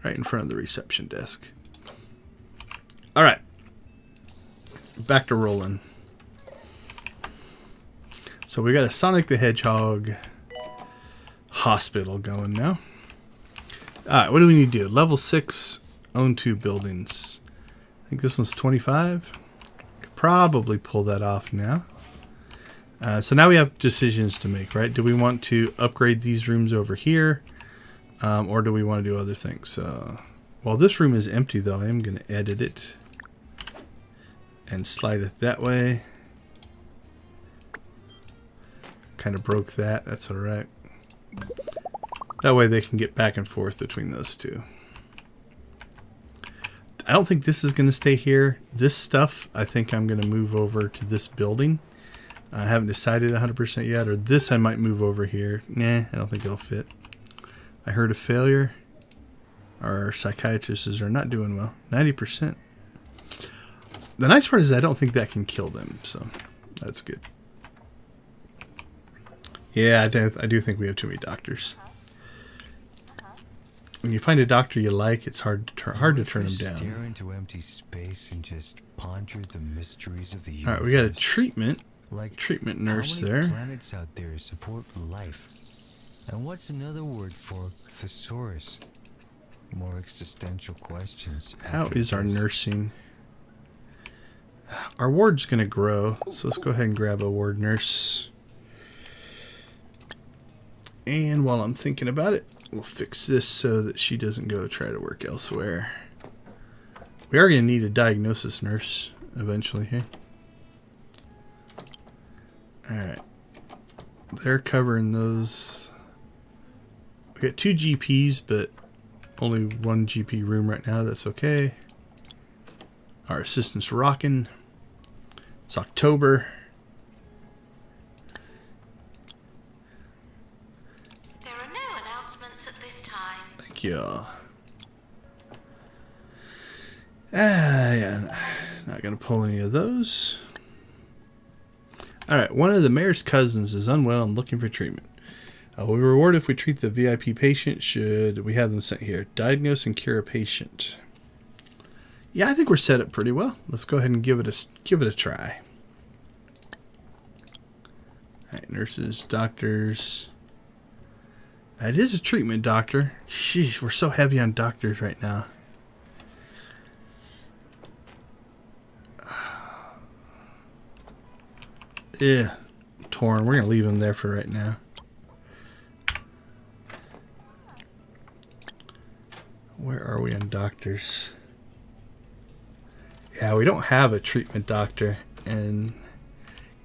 right in front of the reception desk. All right. Back to rolling. So we got a Sonic the Hedgehog hospital going now. Alright, what do we need to do? Level 6, own 2 buildings. I think this one's 25. Could probably pull that off now. So now we have decisions to make, right? Do we want to upgrade these rooms over here? Or do we want to do other things? So, while this room is empty though, I am going to edit it. And slide it that way. Kind of broke that. That's alright. That way they can get back and forth between those two. I don't think this is going to stay here. This stuff, I think I'm going to move over to this building. I haven't decided 100% yet. Or this I might move over here. Nah, I don't think it'll fit. I heard a failure. Our psychiatrists are not doing well. 90%. The nice part is I don't think that can kill them, so that's good. Yeah, I do think we have too many doctors. When you find a doctor you like, it's hard to turn them down. Stare into empty space and just ponder the mysteries of the universe. All right, we got a treatment nurse how many there. planets out there support life? And what's another word for thesaurus? More existential questions. How is our nursing? Our ward's going to grow, so let's go ahead and grab a ward nurse. And while I'm thinking about it, we'll fix this so that she doesn't go try to work elsewhere. We are going to need a diagnosis nurse eventually here. Alright. They're covering those. We got 2 GPs, but only 1 GP room right now. That's okay. Our assistant's rocking. It's October. There are no announcements at this time. Thank you. Yeah, not going to pull any of those. Alright, one of the mayor's cousins is unwell and looking for treatment. We'll reward if we treat the VIP patient. Should we have them sent here? Diagnose and cure a patient. Yeah, I think we're set up pretty well. Let's go ahead and give it a try. Alright, nurses, doctors. It is a treatment doctor. Sheesh, we're so heavy on doctors right now. Yeah, torn. We're going to leave him there for right now. Where are we on doctors? Yeah, we don't have a treatment doctor, and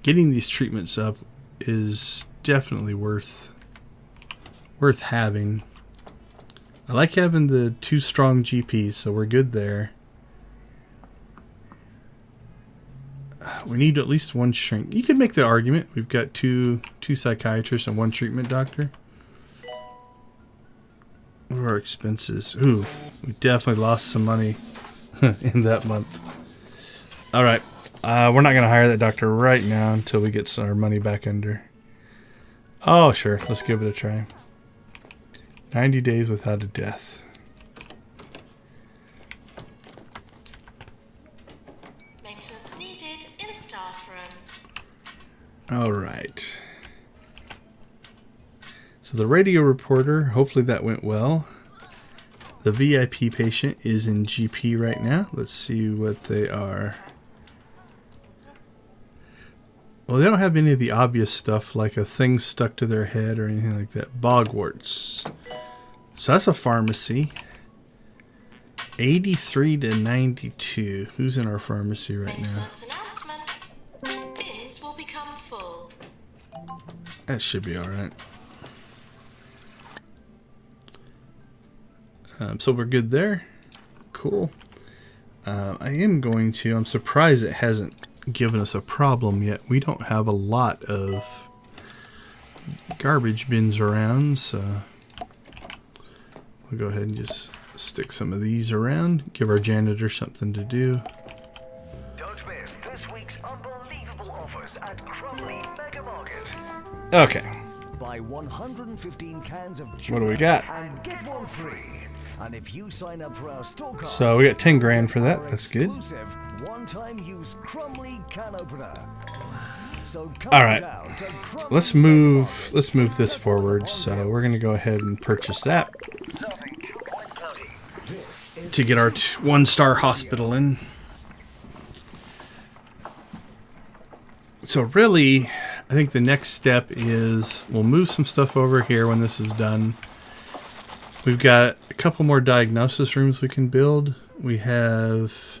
getting these treatments up is definitely worth having. I like having the 2 strong GPs, so we're good there. We need at least 1 shrink. You could make the argument. We've got two psychiatrists and 1 treatment doctor. What are our expenses? Ooh, we definitely lost some money in that month. All right. We're not going to hire that doctor right now until we get our money back under. Oh, sure. Let's give it a try. 90 days without a death. Maintenance needed in staff room. All right. So the radio reporter, hopefully that went well. The VIP patient is in GP right now. Let's see what they are. Well, they don't have any of the obvious stuff like a thing stuck to their head or anything like that. Bogwarts. So that's a pharmacy. 83 to 92. Who's in our pharmacy right now? Maintenance announcement. That should be alright. So we're good there. Cool. I'm surprised it hasn't given us a problem yet. We don't have a lot of garbage bins around, so we'll go ahead and just stick some of these around. Give our janitor something to do. Don't miss this week's unbelievable offers at Crumley Mega Market. Okay. Buy 115 cans of What do we got? and get one free. And if you sign up for our store card, So we got 10 grand for that. That's good. exclusive one-time use Crumley can opener. So come All right. down to Crumley Let's move this forward. So we're going to go ahead and purchase that This is to get our 1-star hospital in. So really, I think the next step is we'll move some stuff over here when this is done. We've got a couple more diagnosis rooms we can build. We have,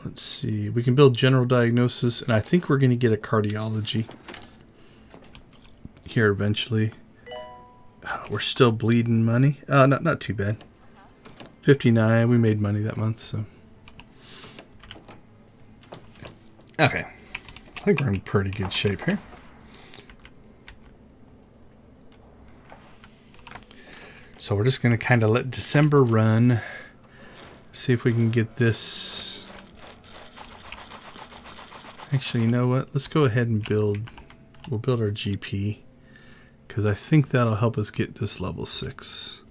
let's see, we can build general diagnosis, and I think we're going to get a cardiology here eventually. We're still bleeding money. Not too bad. 59. We made money that month, so. Okay. I think we're in pretty good shape here. So we're just going to kind of let December run. See if we can get this. Actually, you know what? Let's go ahead and we'll build our GP. Because I think that'll help us get this level 6.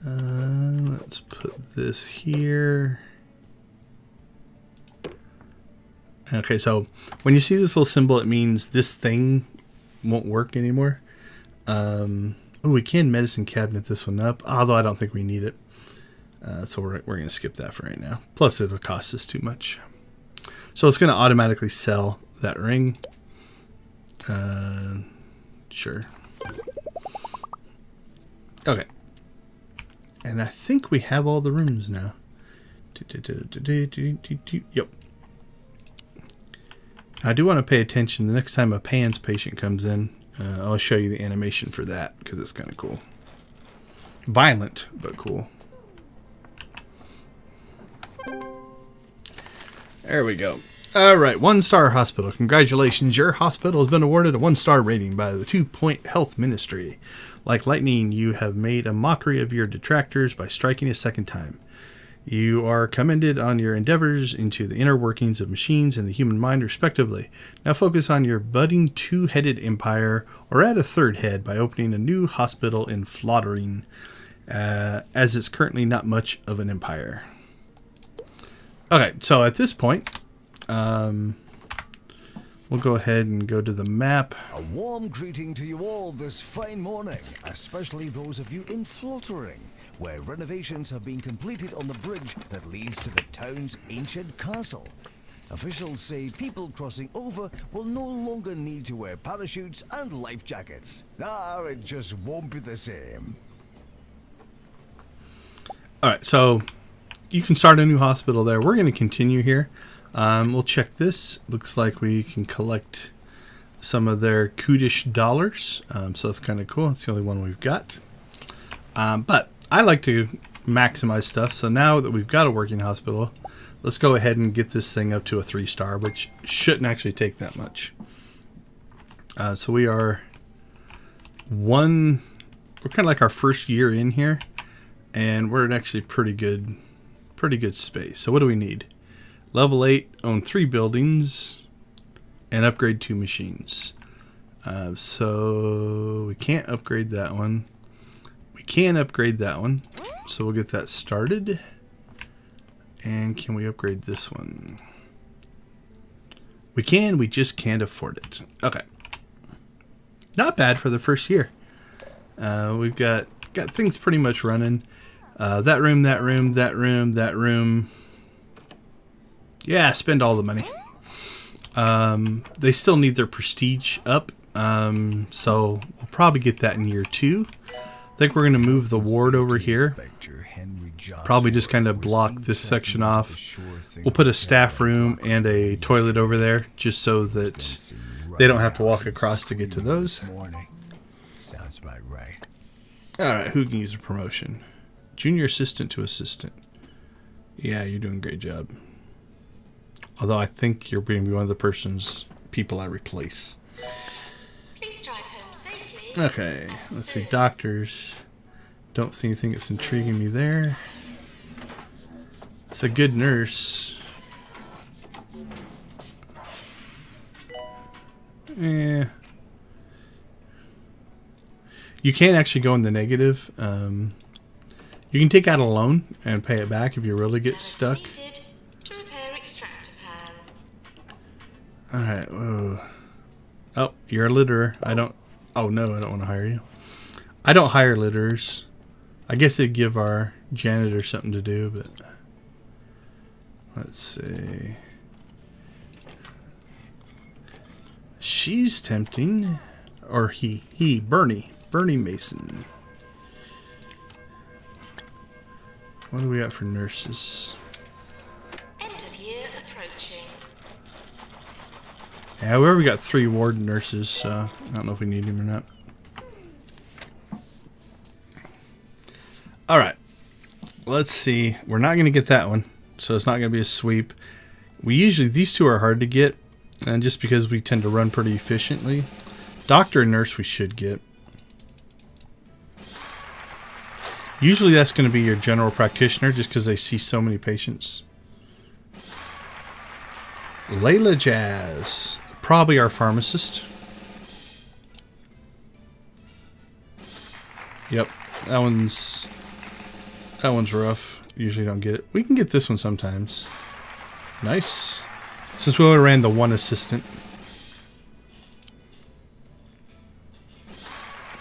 Let's put this here. Okay, so when you see this little symbol, it means this thing won't work anymore. We can medicine cabinet this one up, although I don't think we need it. So we're going to skip that for right now. Plus, it'll cost us too much. So it's going to automatically sell that ring. Sure. Okay. And I think we have all the rooms now. Yep. I do want to pay attention the next time a PANS patient comes in. I'll show you the animation for that because it's kind of cool. Violent, but cool. There we go. All right, 1-star hospital. Congratulations, your hospital has been awarded a 1-star rating by the 2 Point Health Ministry. Like lightning, you have made a mockery of your detractors by striking a second time. You are commended on your endeavors into the inner workings of machines and the human mind, respectively. Now focus on your budding 2-headed empire, or add a 3rd head by opening a new hospital in Flottering, as it's currently not much of an empire. Okay, so at this point, we'll go ahead and go to the map. a warm greeting to you all this fine morning, especially those of you in Flottering, where renovations have been completed on the bridge that leads to the town's ancient castle. Officials say people crossing over will no longer need to wear parachutes and life jackets. It just won't be the same. All right, so you can start a new hospital there. We're going to continue here. We'll check this. Looks like we can collect some of their Kudish dollars. So that's kind of cool. It's the only one we've got. But I like to maximize stuff. So now that we've got a working hospital, let's go ahead and get this thing up to a 3-star, which shouldn't actually take that much. So we are we're kind of like our first year in here, and we're in actually pretty good space. So what do we need? Level 8, own 3 buildings, and upgrade 2 machines. So we can't upgrade that one. We can upgrade that one. So we'll get that started. And can we upgrade this one? We can, we just can't afford it. Okay. Not bad for the first year. We've got things pretty much running. That room. Yeah, spend all the money. They still need their prestige up. So we'll probably get that in year 2. I think we're going to move the ward over here. Inspector Henry Probably just kind of block this section off. We'll put a staff room and a toilet over there just so that they don't have to walk across to get to those. Sounds about right. Alright, who can use a promotion? Junior assistant to assistant. Yeah, you're doing a great job. Although I think you're going to be one of the people I replace. Please drive home safely. Okay, let's see. Doctors. Don't see anything that's intriguing me there. It's a good nurse. Yeah. You can actually go in the negative. You can take out a loan and pay it back if you really get stuck. To repair extractor pan. Alright. Oh, you're a litterer. Oh no, I don't want to hire you. I don't hire litterers. I guess they'd give our janitor something to do, but let's see. She's tempting. Or he, Bernie Mason. What do we got for nurses? End of year approaching. Yeah, we already got 3 ward nurses, so I don't know if we need him or not. Alright. Let's see. We're not going to get that one, so it's not going to be a sweep. These two are hard to get, and just because we tend to run pretty efficiently. Doctor and nurse we should get. Usually that's going to be your general practitioner just because they see so many patients. Layla Jazz. Probably our pharmacist. Yep. That one's rough. Usually don't get it. We can get this one sometimes. Nice. Since we only ran the one assistant.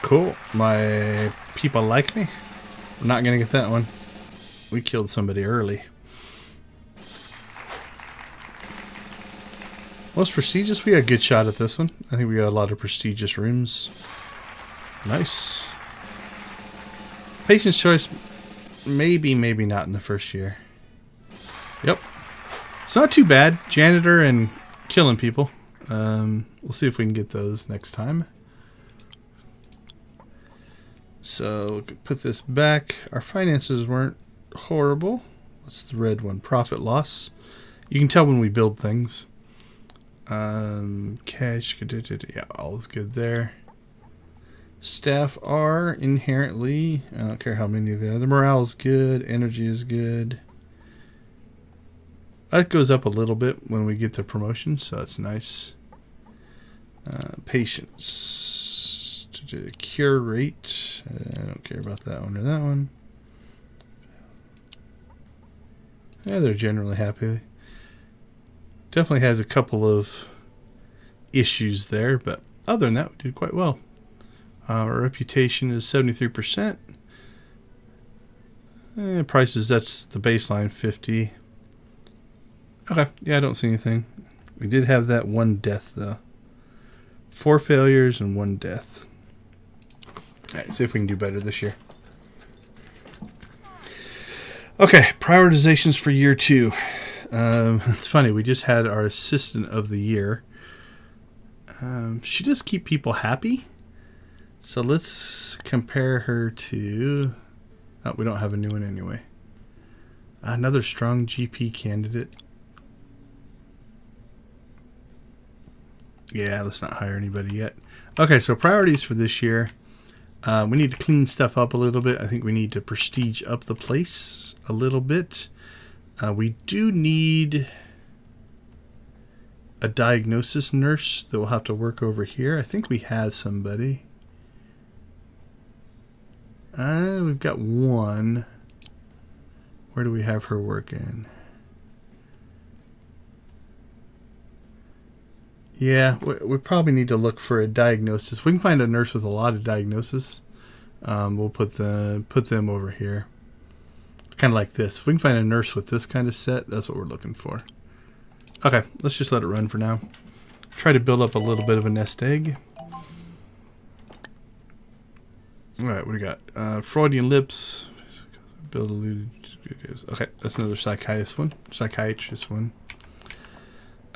Cool. My people like me. I'm not going to get that one. We killed somebody early. Most prestigious? We got a good shot at this one. I think we got a lot of prestigious rooms. Nice. Patient's choice. Maybe not in the first year. Yep. It's not too bad. Janitor and killing people. We'll see if we can get those next time. So, put this back. Our finances weren't horrible. What's the red one? Profit loss. You can tell when we build things. Cash. Yeah, all is good there. Staff are inherently, I don't care how many there are. The morale is good. Energy is good. That goes up a little bit when we get the promotion, so that's nice. Patience. Cure rate. I don't care about that one or that one. Yeah, they're generally happy. Definitely had a couple of issues there, but other than that, we did quite well. Our reputation is 73%. Prices, that's the baseline, 50. Okay, yeah, I don't see anything. We did have that one death, though. 4 failures and 1 death. Alright, see if we can do better this year. Okay, prioritizations for year 2. It's funny, we just had our assistant of the year. She does keep people happy. So let's compare her to... Oh, we don't have a new one anyway. Another strong GP candidate. Yeah, let's not hire anybody yet. Okay, so priorities for this year. We need to clean stuff up a little bit. I think we need to prestige up the place a little bit. We do need a diagnosis nurse that will have to work over here. I think we have somebody. We've got one. Where do we have her working? Yeah, we probably need to look for a diagnosis. If we can find a nurse with a lot of diagnosis, we'll put them over here. Kind of like this. If we can find a nurse with this kind of set, that's what we're looking for. Okay, let's just let it run for now. Try to build up a little bit of a nest egg. Alright, what do we got? Freudian lips. Build Okay, that's another psychiatrist one.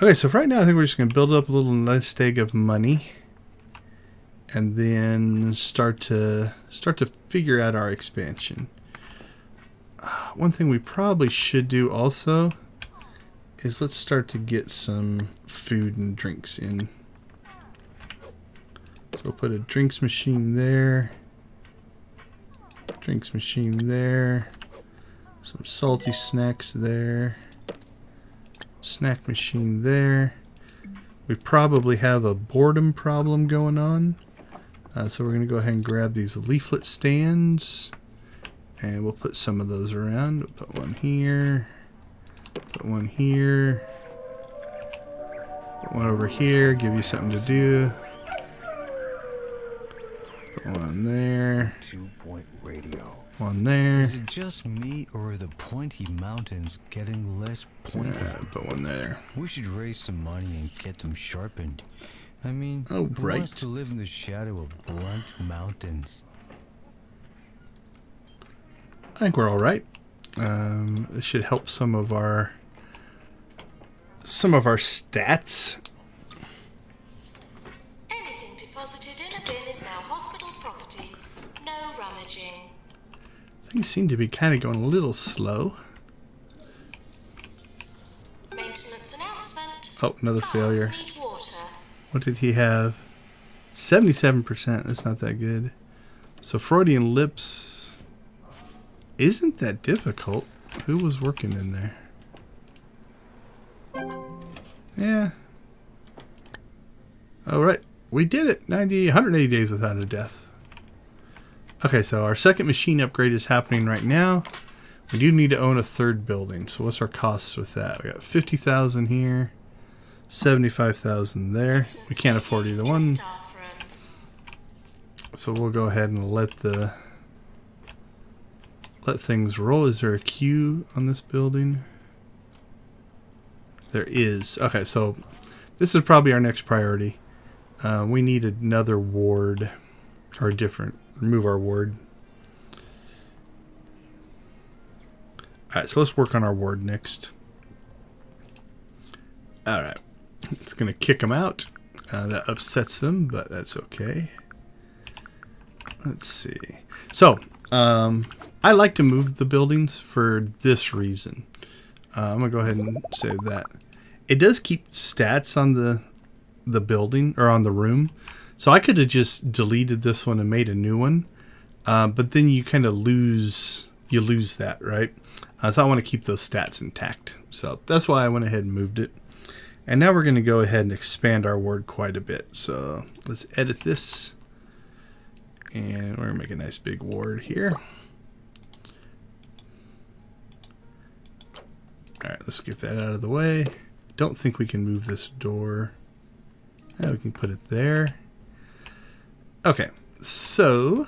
Okay, so for right now, I think we're just going to build up a little nest egg of money, and then start to figure out our expansion. One thing we probably should do also is let's start to get some food and drinks in. So we'll put a drinks machine there. Drinks machine there. Some salty snacks there. Snack machine there. We probably have a boredom problem going on. So we're going to go ahead and grab these leaflet stands. And we'll put some of those around. We'll put one here. Put one here. Put one over here. Give you something to do. Put one there. 2-point radio. One there. Is it just me, or are the pointy mountains getting less pointy? Put one there. We should raise some money and get them sharpened. I mean, oh, who right. wants to live in the shadow of blunt mountains? I think we're all right. This should help some of our stats. Anything deposited in a bin is now hospital property. No rummaging. Things seem to be kind of going a little slow. Maintenance announcement. Oh, another Cars failure. need water. What did he have? 77%. That's not that good. So Freudian lips isn't that difficult. Who was working in there? Yeah. All right. We did it. 180 days without a death. Okay, so our second machine upgrade is happening right now. We do need to own a third building. So what's our costs with that? We got 50,000 here, 75,000 there. We can't afford either one. Staff room. So we'll go ahead and let things roll. Is there a queue on this building? There is. Okay, so this is probably our next priority. We need another ward, or different. Remove our ward. Alright, so let's work on our ward next. Alright. It's going to kick them out. That upsets them, but that's okay. Let's see. So, I like to move the buildings for this reason. I'm going to go ahead and save that. It does keep stats on the building, or on the room. So I could have just deleted this one and made a new one. But then you kind of lose that, right? So I want to keep those stats intact. So that's why I went ahead and moved it. And now we're going to go ahead and expand our word quite a bit. So let's edit this. And we're going to make a nice big ward here. Alright, let's get that out of the way. Don't think we can move this door. Yeah, we can put it there. Okay, so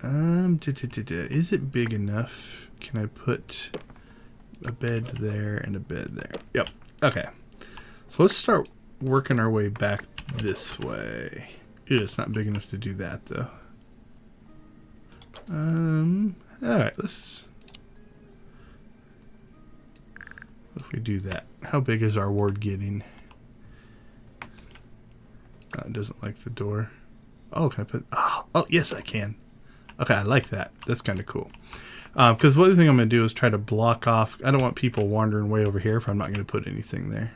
is it big enough? Can I put a bed there and a bed there? Yep. Okay. So let's start working our way back this way. Ew, it's not big enough to do that though. Alright, let's. What if we do that? How big is our ward getting? It doesn't like the door. Oh, can I put... Oh, yes, I can. Okay, I like that. That's kind of cool. Because one thing I'm going to do is try to block off... I don't want people wandering way over here if I'm not going to put anything there.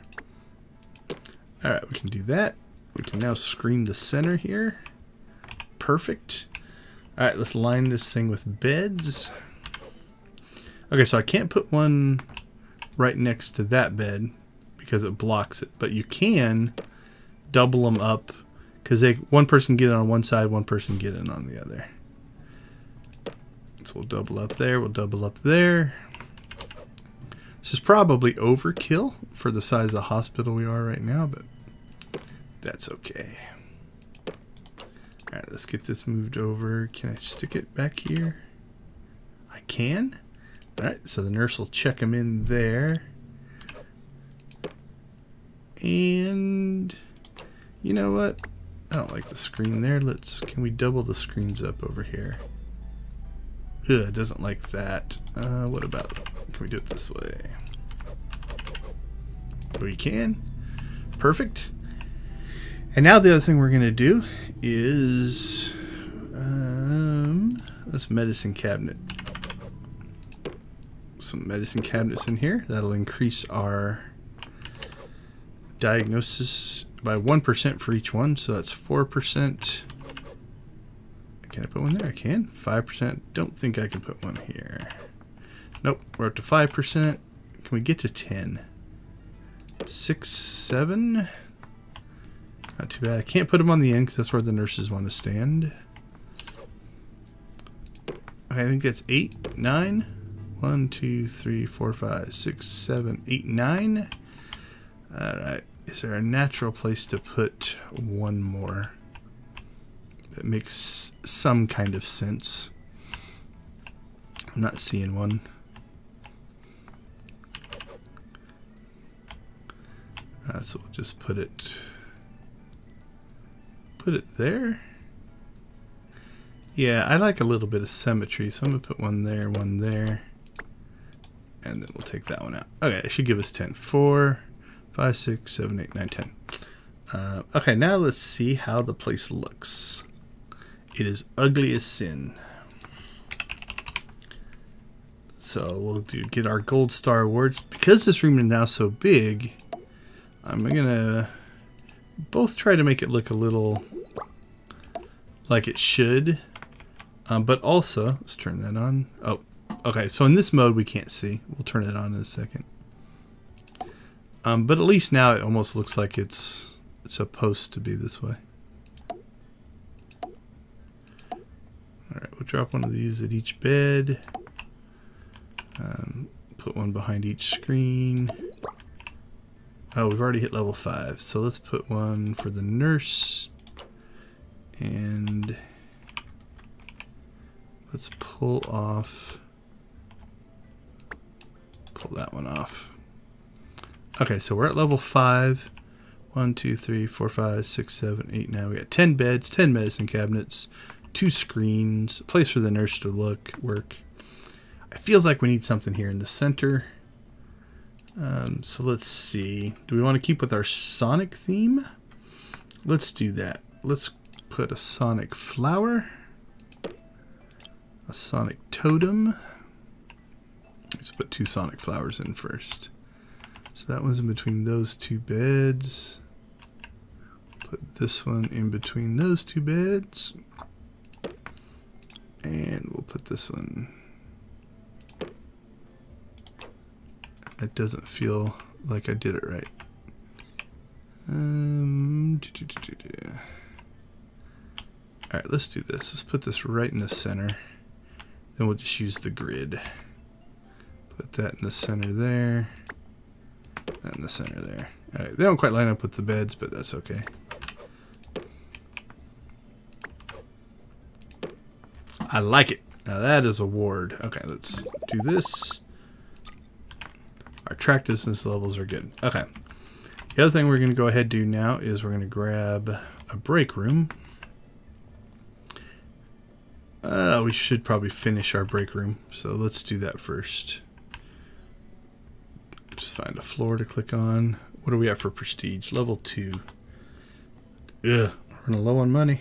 Alright, we can do that. We can now screen the center here. Perfect. Alright, let's line this thing with beds. Okay, so I can't put one right next to that bed because it blocks it. But you can double them up because one person get it on one side, one person get it on the other. So we'll double up there, we'll double up there. This is probably overkill for the size of hospital we are right now, but that's okay. Alright, let's get this moved over. Can I stick it back here? I can. Alright, so the nurse will check him in there. And you know what? I don't like the screen there. Can we double the screens up over here? Ugh, it doesn't like that. What about, can we do it this way? We can. Perfect. And now the other thing we're going to do is this medicine cabinet. Some medicine cabinets in here. That'll increase our diagnosis by 1% for each one. So that's 4%. Can I put one there? I can. 5%. Don't think I can put one here. Nope. We're up to 5%. Can we get to 10? 6, 7. Not too bad. I can't put them on the end because that's where the nurses want to stand. Okay, I think that's 8, 9. 1, 2, 3, 4, 5, 6, 7, 8, 9. Alright. Is there a natural place to put one more that makes some kind of sense? I'm not seeing one. So we'll just put it there. Yeah, I like a little bit of symmetry, so I'm going to put one there, and then we'll take that one out. Okay, it should give us 10. 4, 5, 6, 7, 8, 9, 10. Okay, now let's see how the place looks. It is ugly as sin. So we'll get our gold star awards. Because this room is now so big, I'm going to both try to make it look a little like it should. But also, let's turn that on. Oh, okay. So in this mode, we can't see. We'll turn it on in a second. But at least now it almost looks like it's supposed to be this way. Alright, we'll drop one of these at each bed. Put one behind each screen. Oh, we've already hit level 5. So let's put one for the nurse. And let's pull that one off. Okay, so we're at level 5. 1, 2, 3, 4, 5, 6, 7, 8, 9. We got 10 beds, 10 medicine cabinets, 2 screens, a place for the nurse to work. It feels like we need something here in the center. So let's see. Do we want to keep with our Sonic theme? Let's do that. Let's put a Sonic flower, a Sonic totem. Let's put 2 Sonic flowers in first. So that one's in between those 2 beds. Put this one in between those 2 beds. And we'll put this one. It doesn't feel like I did it right. Alright, let's do this. Let's put this right in the center. Then we'll just use the grid. Put that in the center there. That in the center there. Alright, they don't quite line up with the beds, but that's okay. I like it. Now that is a ward. Okay, let's do this. Our track distance levels are good. Okay. The other thing we're going to go ahead and do now is we're going to grab a break room. We should probably finish our break room. So let's do that first. Just find a floor to click on. What are we at for prestige? Level 2. Ugh, we're running low on money.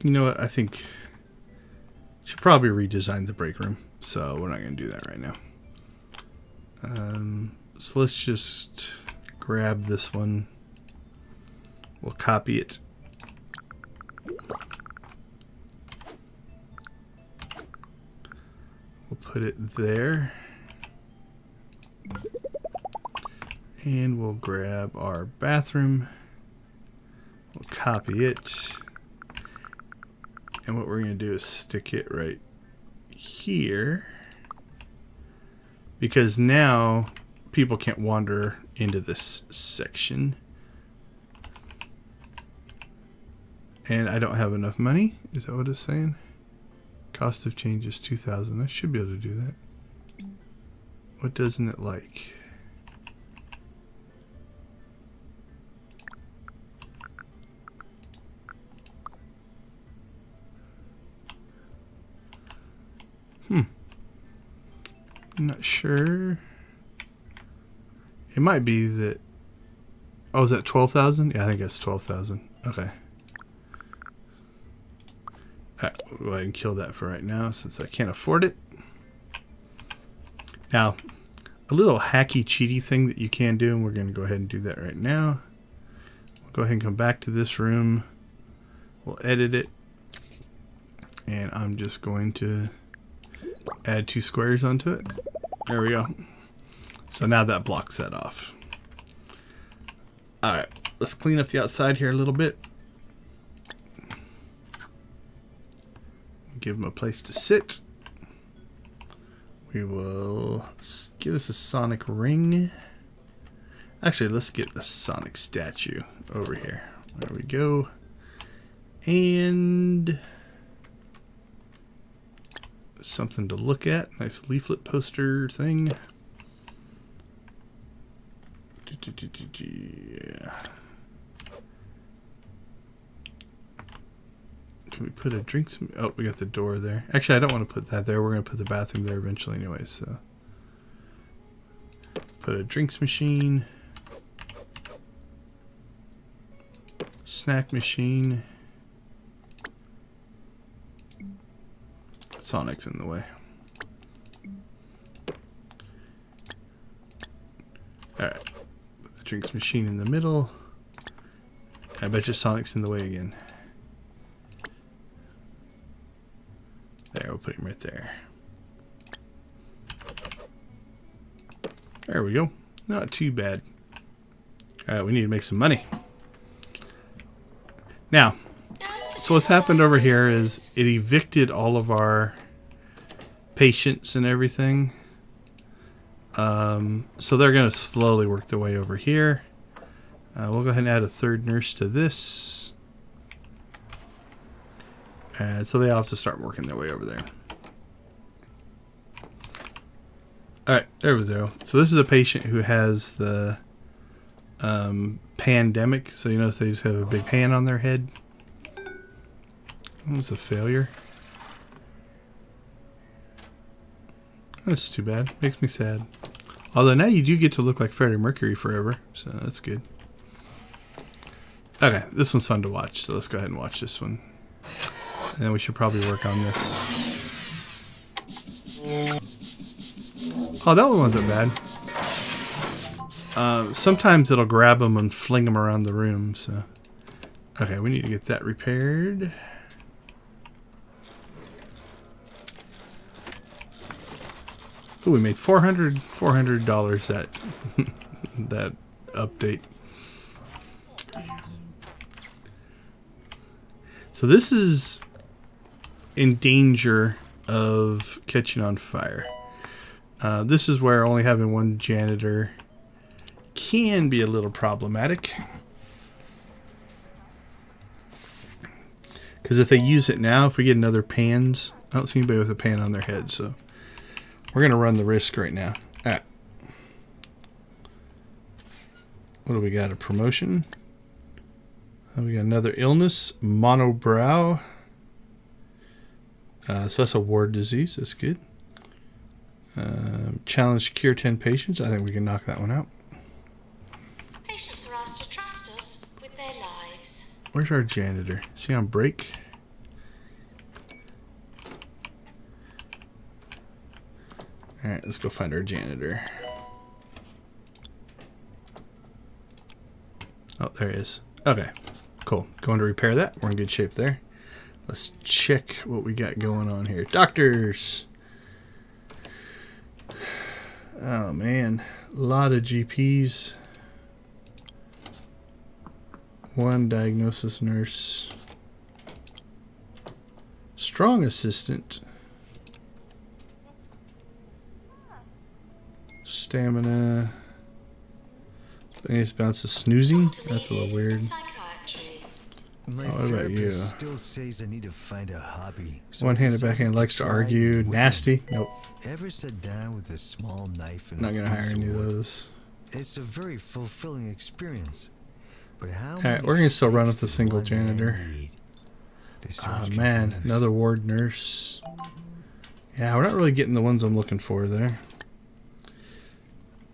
You know what? I think I should probably redesign the break room. So we're not going to do that right now. So let's just grab this one. We'll copy it. We'll put it there. And we'll grab our bathroom. We'll copy it. And what we're going to do is stick it right here, because now people can't wander into this section. And I don't have enough money. Is that what it's saying? Cost of change is 2,000. I should be able to do that. What doesn't it like? I'm not sure. It might be that. Oh, is that 12,000? Yeah, I think that's 12,000. Okay. Alright, we'll go ahead and kill that for right now since I can't afford it. Now, a little hacky cheaty thing that you can do, and we're going to go ahead and do that right now. We'll go ahead and come back to this room. We'll edit it. And I'm just going to add 2 squares onto it. There we go. So now that blocks that off. Alright, let's clean up the outside here a little bit. Give them a place to sit. We will get us a sonic ring. Actually, let's get the sonic statue over here. There we go. And something to look at. Nice leaflet poster thing. Yeah. Can we put a drinks? Oh, we got the door there. Actually, I don't want to put that there. We're going to put the bathroom there eventually anyway, so. Put a drinks machine. Snack machine. Sonic's in the way. Alright. Put the drinks machine in the middle. I bet you Sonic's in the way again. There, we'll put him right there. There we go. Not too bad. Alright, we need to make some money. Now, so what's happened over here is it evicted all of our patients and everything. So they're going to slowly work their way over here. We'll go ahead and add a 3rd nurse to this. And so they all have to start working their way over there. Alright, there we go. So this is a patient who has the pandemic. So you notice they just have a big pan on their head. That was a failure. That's too bad. Makes me sad. Although now you do get to look like Freddie Mercury forever. So that's good. Okay, this one's fun to watch. So let's go ahead and watch this one. And then we should probably work on this. Oh, that one wasn't bad. Sometimes it'll grab them and fling them around the room. So, okay, we need to get that repaired. Ooh, we made $400 that that update. So this is in danger of catching on fire. This is where only having one janitor can be a little problematic. Because if they use it now, if we get another pans, I don't see anybody with a pan on their head, so we're going to run the risk right now. What do we got? A promotion? We got another illness, monobrow. So that's a ward disease. That's good. Challenge cure 10 patients. I think we can knock that one out. Patients are asked to trust us with their lives. Where's our janitor? Is he on break? Alright, let's go find our janitor. Oh, there he is. Okay, cool. Going to repair that. We're in good shape there. Let's check what we got going on here. Doctors! Oh, man. A lot of GPs. One diagnosis nurse. Strong assistant. Stamina. Space bounce of snoozing. That's a little weird. Psychiatry. My What about you? therapist still says I need to find a hobby. One-handed backhand likes to argue. Nasty. Nope. Ever sit down with a small knife and Not gonna a hire piece of any of wood? those. It's a very fulfilling experience. But how Alright, we're gonna still run with the single janitor. The Oh search man, continues. another ward nurse. Yeah, we're not really getting the ones I'm looking for there.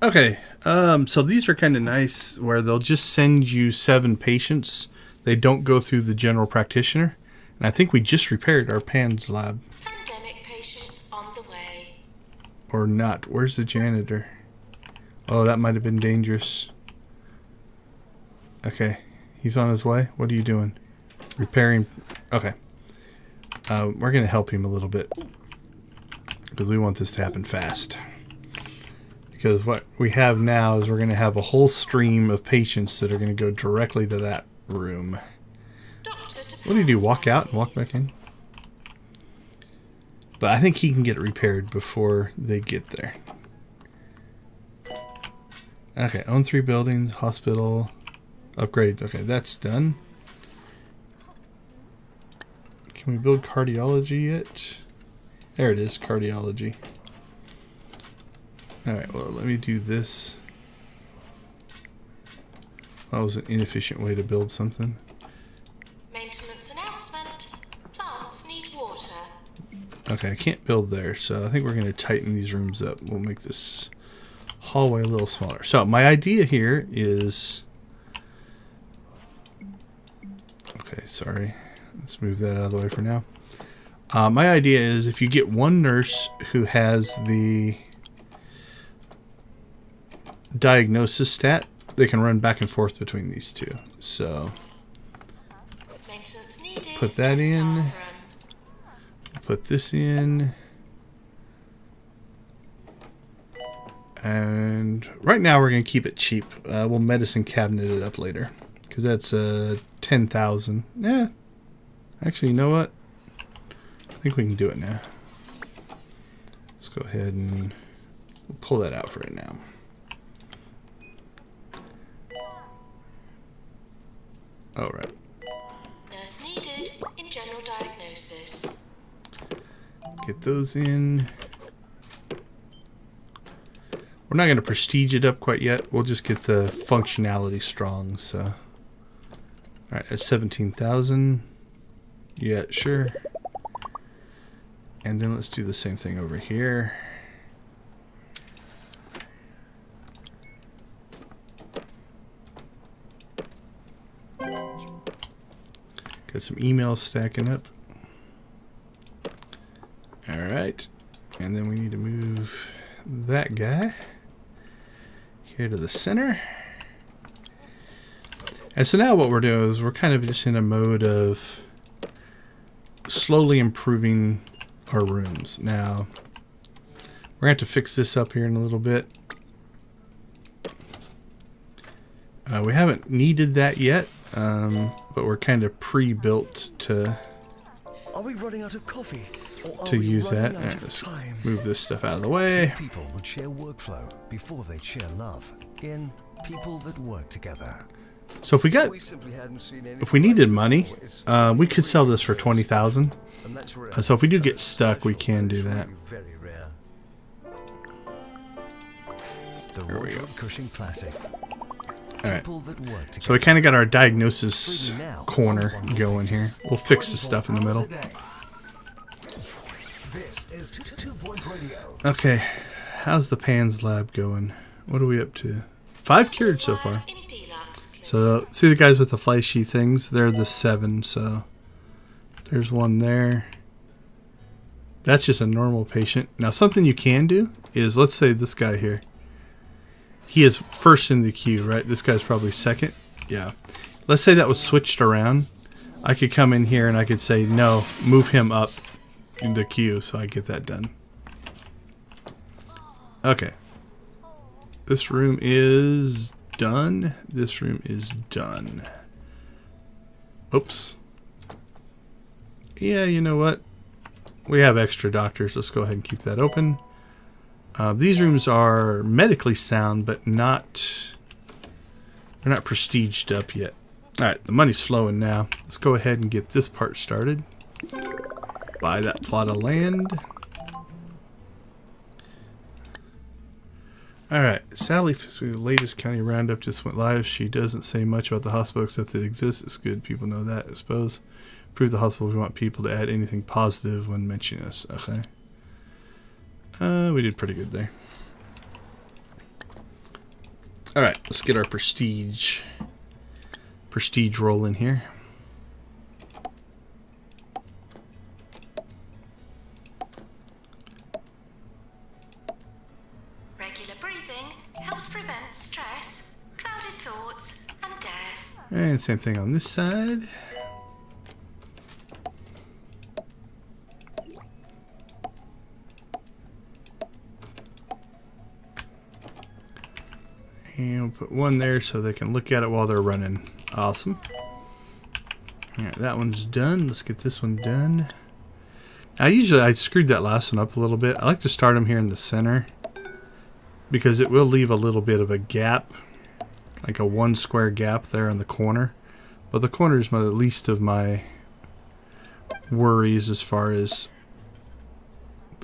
Okay, so these are kind of nice where they'll just send you 7 patients. They don't go through the general practitioner. And I think we just repaired our PANS lab. Pandemic patients on the way. Or not. Where's the janitor? Oh, that might have been dangerous. Okay, he's on his way. What are you doing? Repairing. Okay. We're going to help him a little bit. Because we want this to happen fast. Because what we have now is we're going to have a whole stream of patients that are going to go directly to that room. What do you do? Walk out and walk back in? But I think he can get it repaired before they get there. Okay, own 3 buildings, hospital, upgrade. Okay, that's done. Can we build cardiology yet? There it is, cardiology. Alright, well, let me do this. That was an inefficient way to build something. Maintenance announcement. Plants need water. Okay, I can't build there, so I think we're going to tighten these rooms up. We'll make this hallway a little smaller. So my idea here is... Okay, sorry. Let's move that out of the way for now. My idea is if you get one nurse who has the diagnosis stat, they can run back and forth between these two. So Maintenance needed. put that in. Staff room. Put this in. And right now we're going to keep it cheap. We'll medicine cabinet it up later. Because that's 10,000. Yeah. Actually, you know what? I think we can do it now. Let's go ahead and we'll pull that out for right now. All right. Nurse needed in general diagnosis. Get those in. We're not going to prestige it up quite yet. We'll just get the functionality strong. So, all right, at 17,000. Yeah, sure. And then let's do the same thing over here. Got some emails stacking up. All right. And then we need to move that guy here to the center. And so now what we're doing is we're kind of just in a mode of slowly improving our rooms. Now, we're going to have to fix this up here in a little bit. We haven't needed that yet, but we're kind of pre-built to Are we running out of coffee? Or are to we use that. running All out right, of let's time? move this stuff out of the way. Two people would share workflow before they'd share love. In People That Work Together. So if we got, if we needed money, we could sell this for 20,000. So if we do get stuck, we can do that. Very rare. The Here we go. Wardrobe Cushing Classic. All right. People That Work Together. So we kind of got our diagnosis corner going here. We'll fix the stuff in the middle. This is 2-Point Radio. Okay, how's the PANS lab going? What are we up to? 5 cured so far. In deluxe. So see the guys with the flashy things? They're the 7. So there's one there. That's just a normal patient. Now something you can do is, let's say this guy here. He is first in the queue, right? This guy's probably second. Yeah. Let's say that was switched around. I could come in here and I could say, no, move him up in the queue, so I get that done. Okay. This room is done. This room is done. Oops. Yeah, you know what? We have extra doctors. Let's go ahead and keep that open. These rooms are medically sound, but they're not prestiged up yet. All right, the money's flowing now. Let's go ahead and get this part started. Buy that plot of land. All right, Sally, the latest county roundup just went live. She doesn't say much about the hospital except it exists. It's good people know that, I suppose. Prove the hospital if we want people to add anything positive when mentioning us. Okay. We did pretty good there. Alright, let's get our prestige roll in here. Regular breathing helps prevent stress, clouded thoughts, and death. And same thing on this side. And we'll put one there so they can look at it while they're running. Awesome. Alright, that one's done. Let's get this one done. I screwed that last one up a little bit. I like to start them here in the center, because it will leave a little bit of a gap, like a 1 square gap there in the corner. But the corner is the least of my worries as far as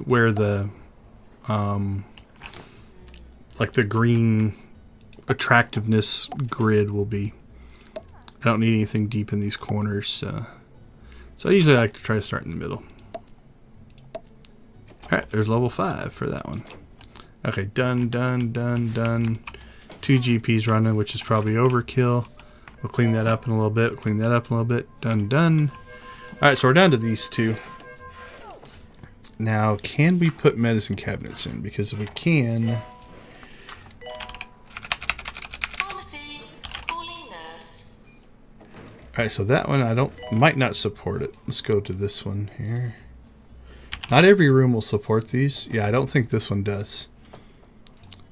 where the like the green attractiveness grid will be. I don't need anything deep in these corners, so I usually like to try to start in the middle. Alright, there's level 5 for that one. Okay, done. 2 GPs running, which is probably overkill. We'll clean that up in a little bit. Done. Alright, so we're down to these 2. Now, can we put medicine cabinets in? Because if we can... Pharmacy, calling nurse. Alright, so that one might not support it. Let's go to this one here. Not every room will support these. Yeah, I don't think this one does.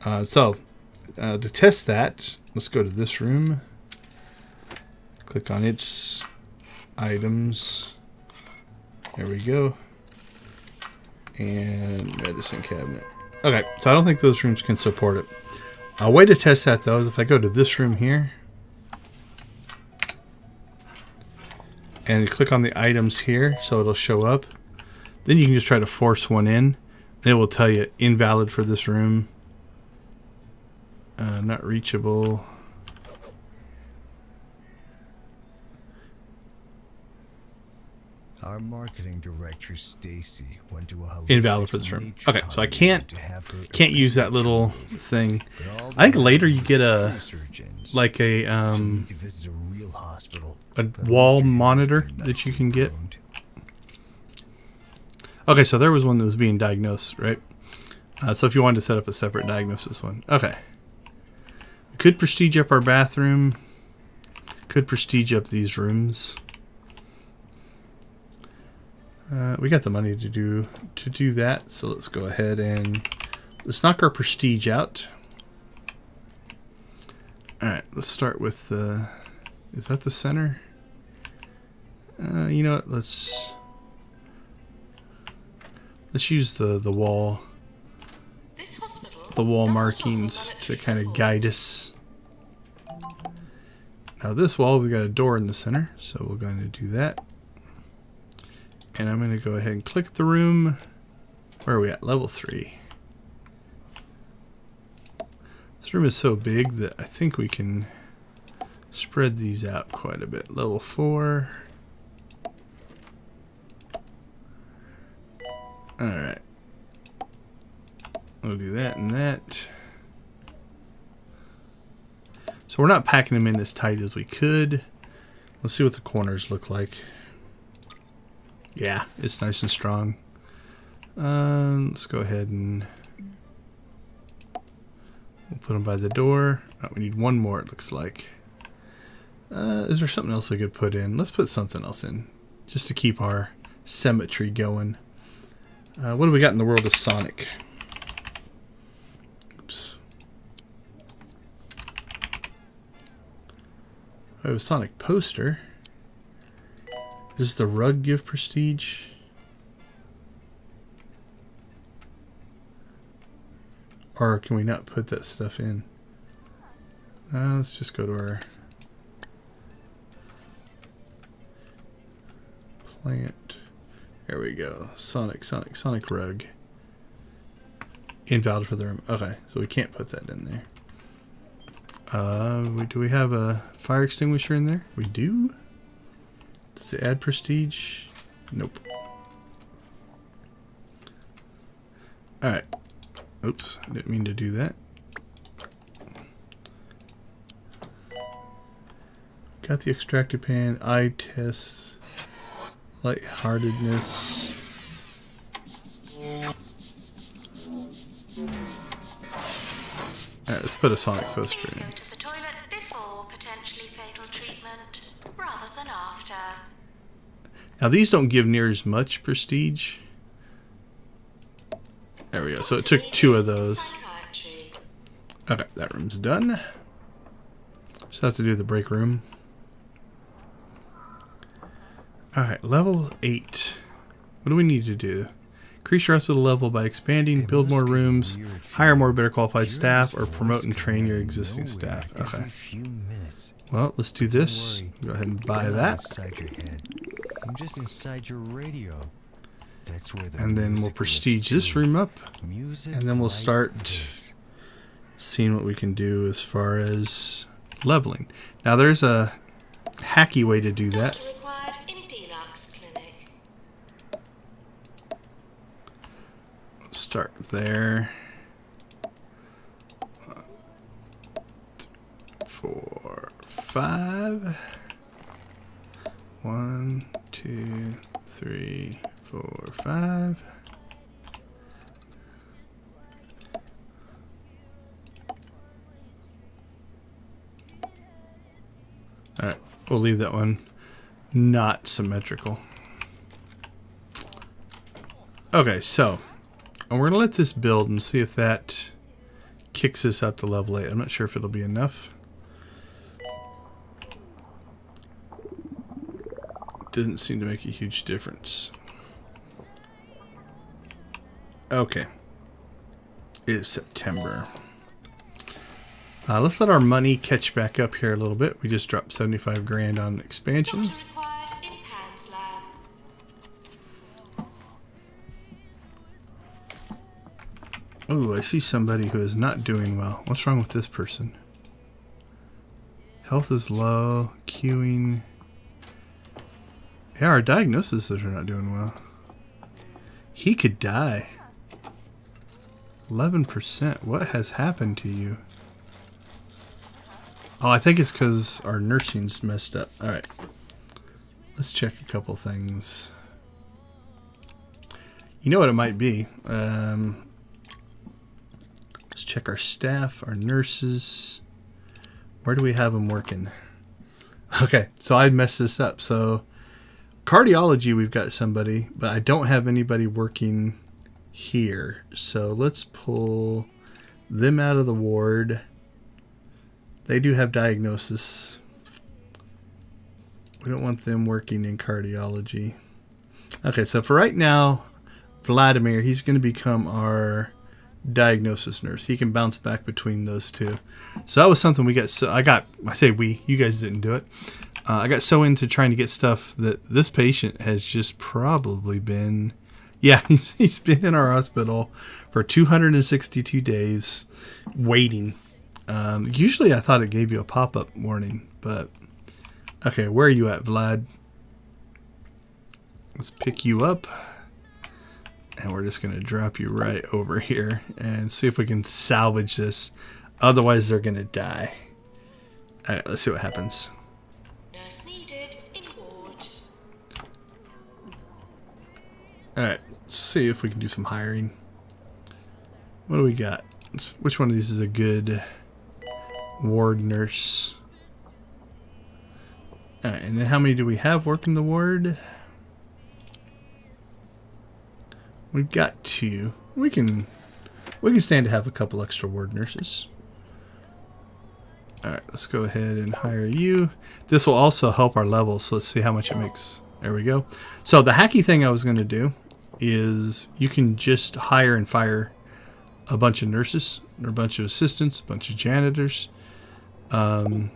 To test that, let's go to this room. Click on its items. There we go. And medicine cabinet. Okay, so I don't think those rooms can support it. A way to test that, though, is if I go to this room here and click on the items here, so it'll show up. Then you can just try to force one in, and it will tell you invalid for this room. Not reachable. Our marketing director Stacy went to a Invalid for this room. Okay, so I can't use that little thing. I think later you get a wall monitor that you can get. Okay, so there was one that was being diagnosed, right? So if you wanted to set up a separate diagnosis one. Okay. We could prestige up our bathroom. Could prestige up these rooms. We got the money to do that, so let's go ahead and let's knock our prestige out. Alright, let's start with is that the center? You know what, let's use the wall markings to kind of guide us. Now this wall, we got a door in the center, so we're going to do that. And I'm going to go ahead and click the room. Where are we at? Level 3. This room is so big that I think we can spread these out quite a bit. Level 4. Alright. We'll do that and that. So we're not packing them in as tight as we could. Let's see what the corners look like. Yeah, it's nice and strong. Let's go ahead and we'll put them by the door. Oh, we need one more, it looks like. Is there something else we could put in? Let's put something else in, just to keep our symmetry going. What have we got in the world of Sonic? Oops. I have a Sonic poster. Does the rug give prestige? Or can we not put that stuff in? Let's just go to our plant. There we go. Sonic rug. Invalid for the room. Okay, so we can't put that in there. Do we have a fire extinguisher in there? We do. Does it add prestige? Nope. Alright. Oops, I didn't mean to do that. Got the extracted pan, eye test, lightheartedness. Alright, let's put a sonic poster Please in. go to the toilet before potentially fatal treatment, rather than after. Now these don't give near as much prestige. There we go. So it took 2 of those. Psychiatry. Okay, that room's done. Just have to do the break room. Alright, level 8. What do we need to do? Increase your hospital level by expanding, build more rooms, hire more better qualified staff, or promote and train your existing staff. Okay. Well, let's do this. Go ahead and buy that. Inside your head. I'm just inside your radio. That's where the And then we'll music prestige lives this too. room up. Music And then we'll like start this. seeing what we can do as far as leveling. Now there's a hacky way to do that. Doctor required in Deluxe Clinic. Start there. 4, 5. 1, 2, 3, 4, 5. Alright, we'll leave that one not symmetrical. Okay, so we're going to let this build and see if that kicks us up to level 8. I'm not sure if it'll be enough. Doesn't seem to make a huge difference. Okay. It is September. Let's let our money catch back up here a little bit. We just dropped 75 grand on expansion. Doctor required in Pan's lab. Oh, I see somebody who is not doing well. What's wrong with this person? Health is low. Queuing. Yeah, our diagnoses are not doing well. He could die. 11%. What has happened to you? Oh, I think it's because our nursing's messed up. Alright. Let's check a couple things. You know what it might be. Let's check our staff, our nurses. Where do we have them working? Okay, so I messed this up. So cardiology, we've got somebody, but I don't have anybody working here. So let's pull them out of the ward. They do have diagnosis. We don't want them working in cardiology. Okay, so for right now, Vladimir, he's going to become our diagnosis nurse. He can bounce back between those two. So that was something we got. So I say we, you guys didn't do it. I got so into trying to get stuff that this patient has just probably been, yeah, he's been in our hospital for 262 days waiting. Usually I thought it gave you a pop-up warning, but okay, where are you at, Vlad? Let's pick you up, and we're just going to drop you right over here and see if we can salvage this. Otherwise, they're going to die. All right, let's see what happens. Nurse needed in ward. All right, let's see if we can do some hiring. What do we got? Which one of these is a good ward nurse? All right, and then how many do we have working the ward? We've got 2. We can stand to have a couple extra ward nurses. All right, let's go ahead and hire you. This will also help our levels, so let's see how much it makes. There we go. So the hacky thing I was going to do is you can just hire and fire a bunch of nurses, or a bunch of assistants, a bunch of janitors. And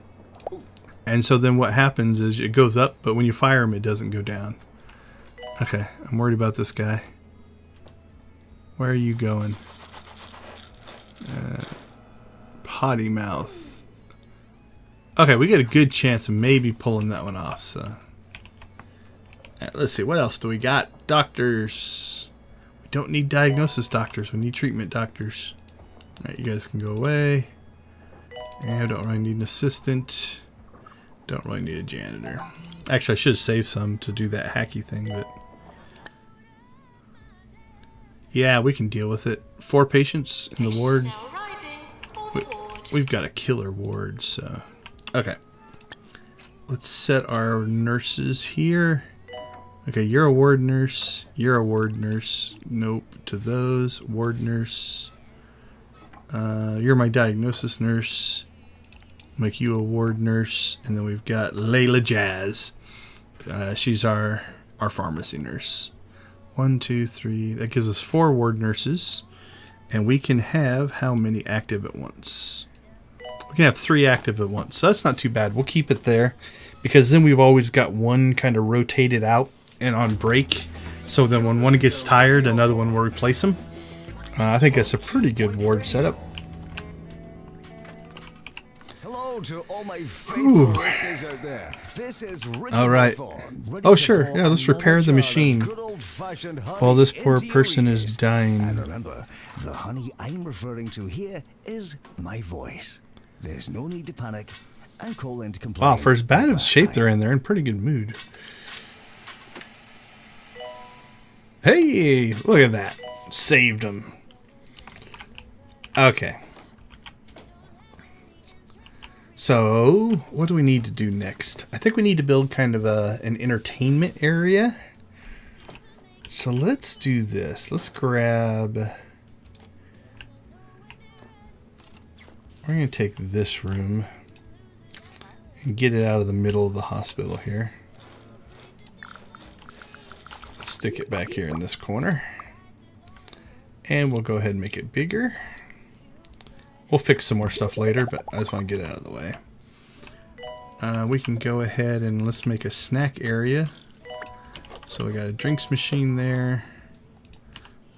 so then what happens is it goes up, but when you fire them, it doesn't go down. Okay, I'm worried about this guy. Where are you going? Potty mouth. Okay, we get a good chance of maybe pulling that one off. So, let's see, what else do we got? Doctors. We don't need diagnosis doctors. We need treatment doctors. Alright, you guys can go away. And I don't really need an assistant. Don't really need a janitor. Actually, I should have saved some to do that hacky thing, but... yeah, we can deal with it. 4 patients in the ward. Now arriving for the ward. We've got a killer ward, so... okay. Let's set our nurses here. Okay, you're a ward nurse. You're a ward nurse. Nope to those. Ward nurse. You're my diagnosis nurse. Make you a ward nurse. And then we've got Layla Jazz. She's our pharmacy nurse. 1, 2, 3. That gives us 4 ward nurses. And we can have how many active at once? We can have 3 active at once. So that's not too bad. We'll keep it there. Because then we've always got one kind of rotated out and on break. So then when one gets tired, another one will replace them. I think that's a pretty good ward setup. Hello to all my faithful listeners out there. This is All right. Oh, sure. Yeah, let's repair the machine while this poor person is dying. And remember, the honey I'm referring to here is my voice. There's no need to panic and call in to complain. Wow, for as bad of shape they're in pretty good mood. Hey, look at that. Saved them. Okay. So, what do we need to do next? I think we need to build kind of an entertainment area. So let's do this. Let's grab... we're going to take this room and get it out of the middle of the hospital here. Let's stick it back here in this corner. And we'll go ahead and make it bigger. We'll fix some more stuff later, but I just want to get it out of the way. We can go ahead and let's make a snack area. So we got a drinks machine there.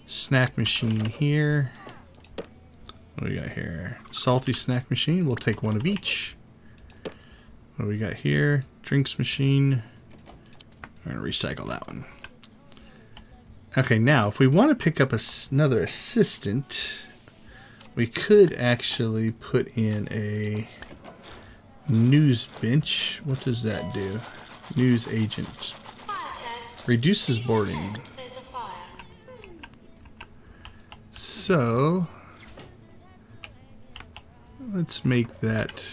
Snack machine here. What do we got here? Salty snack machine. We'll take one of each. What do we got here? Drinks machine. We're going to recycle that one. Okay, now if we want to pick up another assistant, we could actually put in a news bench. What does that do? News agent. Fire test. Reduces Please boarding. pretend there's a fire. So let's make that,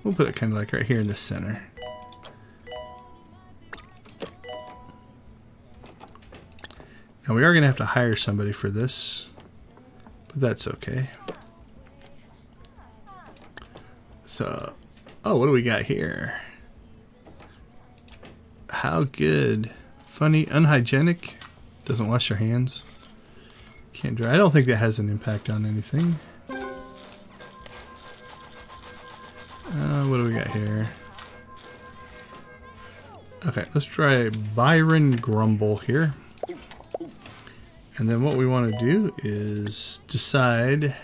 we'll put it kind of like right here in the center. Now we are going to have to hire somebody for this, but that's okay. So, oh, what do we got here? How good. Funny, unhygienic, doesn't wash your hands. Can't dry. I don't think that has an impact on anything. What do we got here? Okay, let's try Byron Grumble here. And then what we want to do is decide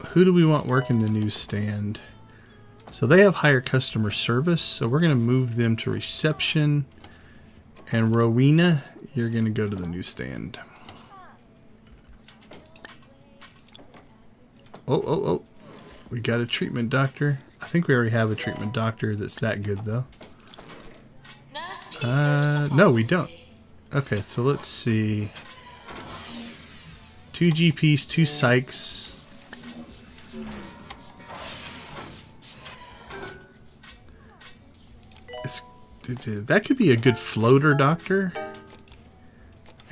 who do we want working the newsstand. So they have higher customer service, so we're going to move them to reception. And Rowena, you're going to go to the newsstand. Oh. We got a treatment doctor. I think we already have a treatment doctor that's that good, though. Nurse, please go to the No, we pharmacy. don't. Okay, so let's see. 2 GPs, 2 psychs. That could be a good floater doctor.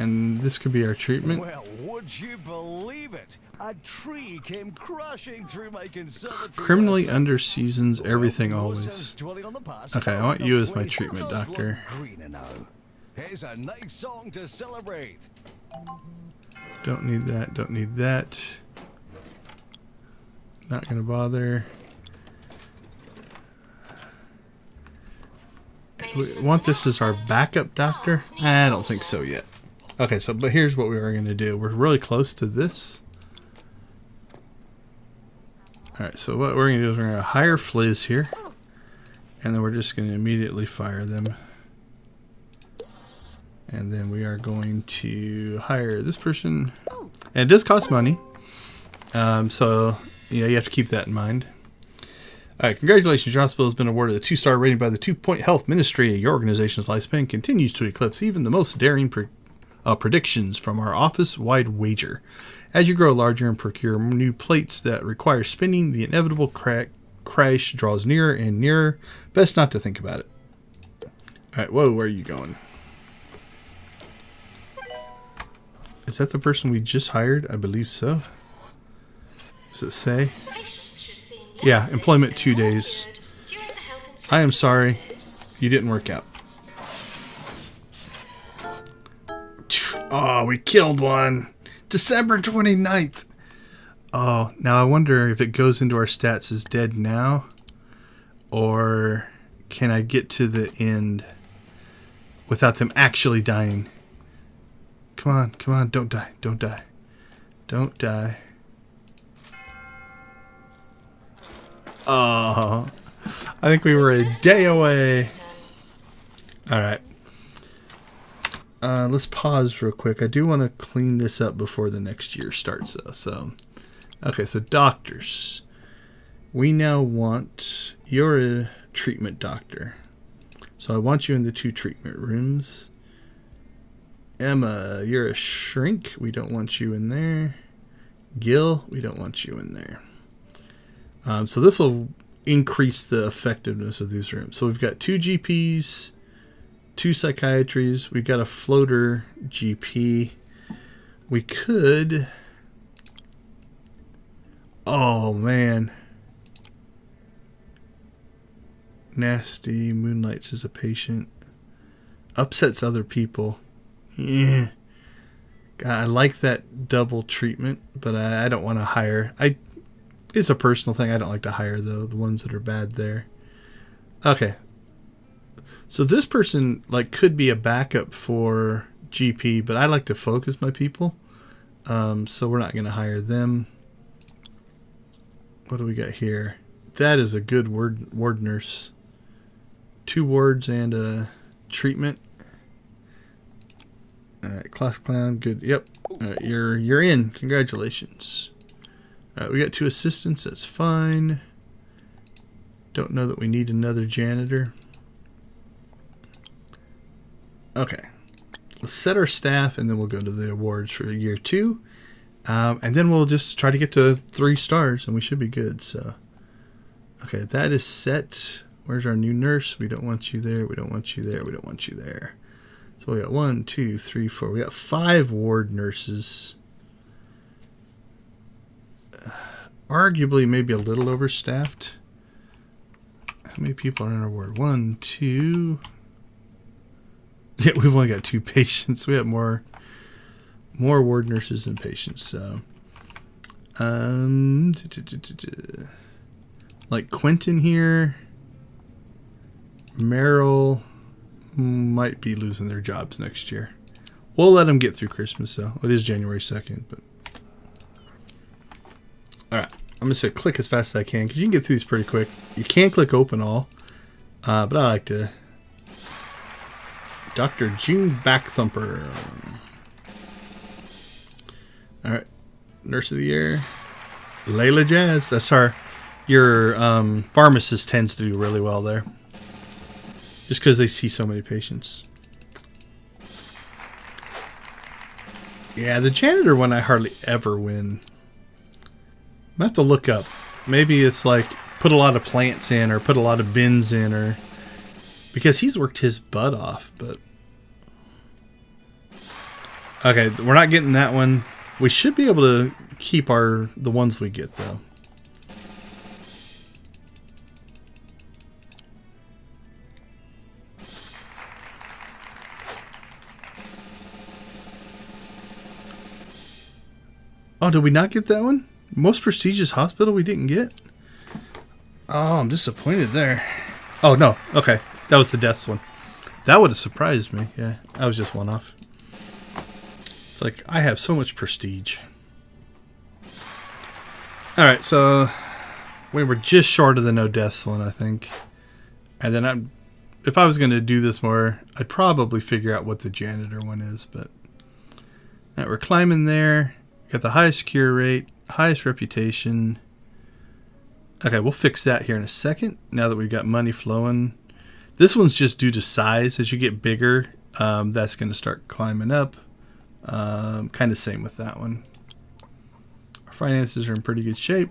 And this could be our treatment. Well, would you believe it? A tree came crashing through my conservatory. Criminally last night. under seasons, everything Well, no always. sense dwelling on the past. Okay, I want you as my The treatment photos doctor. look greener now. Here's a nice song to celebrate. Don't need that, don't need that. Not gonna bother. Do we want this as our backup doctor? I don't think so yet. Okay, so but here's what we are gonna do. We're really close to this. Alright, so what we're gonna do is we're gonna hire Fliz here. And then we're just gonna immediately fire them. And then we are going to hire this person. And it does cost money. So, yeah, you have to keep that in mind. All right, congratulations. Your hospital has been awarded a 2-star rating by the 2-Point Health Ministry. Your organization's lifespan continues to eclipse even the most daring predictions from our office-wide wager. As you grow larger and procure new plates that require spinning, the inevitable crash draws nearer and nearer. Best not to think about it. All right, whoa, where are you going? Is that the person we just hired? I believe so. Does it say? Yeah, employment 2 days. I am sorry. You didn't work out. Oh, we killed one. December 29th. Oh, now I wonder if it goes into our stats as dead now. Or can I get to the end without them actually dying? Come on, come on, don't die, don't die. Don't die. Oh, I think we were a day away. Alright. Let's pause real quick. I do want to clean this up before the next year starts, though. So, okay, so doctors. We now want... You're a treatment doctor. So I want you in the 2 treatment rooms. Emma, you're a shrink. We don't want you in there. Gil, we don't want you in there. So this will increase the effectiveness of these rooms. So we've got 2 GPs, 2 psychiatries. We've got a floater GP. We could... Oh, man. Nasty moonlights as a patient. Upsets other people. Yeah. I like that double treatment, but I don't want to hire. It's a personal thing. I don't like to hire, though, the ones that are bad there. Okay. So this person could be a backup for GP, but I like to focus my people. So we're not going to hire them. What do we got here? That is a good ward nurse. 2 wards and a treatment. All right, class clown, good. Yep. All right, you're in. Congratulations. All right, we got 2 assistants. That's fine. Don't know that we need another janitor. Okay. Let's set our staff, and then we'll go to the awards for year 2. And then we'll just try to get to 3 stars, and we should be good. So, okay, that is set. Where's our new nurse? We don't want you there. We don't want you there. We don't want you there. So we got 1, 2, 3, 4. We got 5 ward nurses. Arguably, maybe a little overstaffed. How many people are in our ward? 1, 2. Yeah, we've only got 2 patients. We have more ward nurses than patients. So, like Quentin here, Meryl might be losing their jobs next year. We'll let them get through Christmas, though. It is January 2nd, but all right. I'm going to say click as fast as I can because you can get through these pretty quick. You can click open all, but I like to. Dr. June Backthumper. All right. Nurse of the Year. Layla Jazz. That's our... Your pharmacist tends to do really well there. Just because they see so many patients. Yeah, the janitor one I hardly ever win. I have to look up. Maybe it's like put a lot of plants in or put a lot of bins in, or because he's worked his butt off. But okay, we're not getting that one. We should be able to keep the ones we get though. Oh, did we not get that one? Most prestigious hospital we didn't get? Oh, I'm disappointed there. Oh, no. Okay. That was the deaths one. That would have surprised me. Yeah, I was just one off. It's like, I have so much prestige. Alright, so we were just short of the no deaths one, I think. And then if I was going to do this more, I'd probably figure out what the janitor one is. But all right, we're climbing there. Got the highest cure rate, highest reputation. Okay, we'll fix that here in a second. Now that we've got money flowing. This one's just due to size. As you get bigger, that's going to start climbing up. Kind of same with that one. Our finances are in pretty good shape.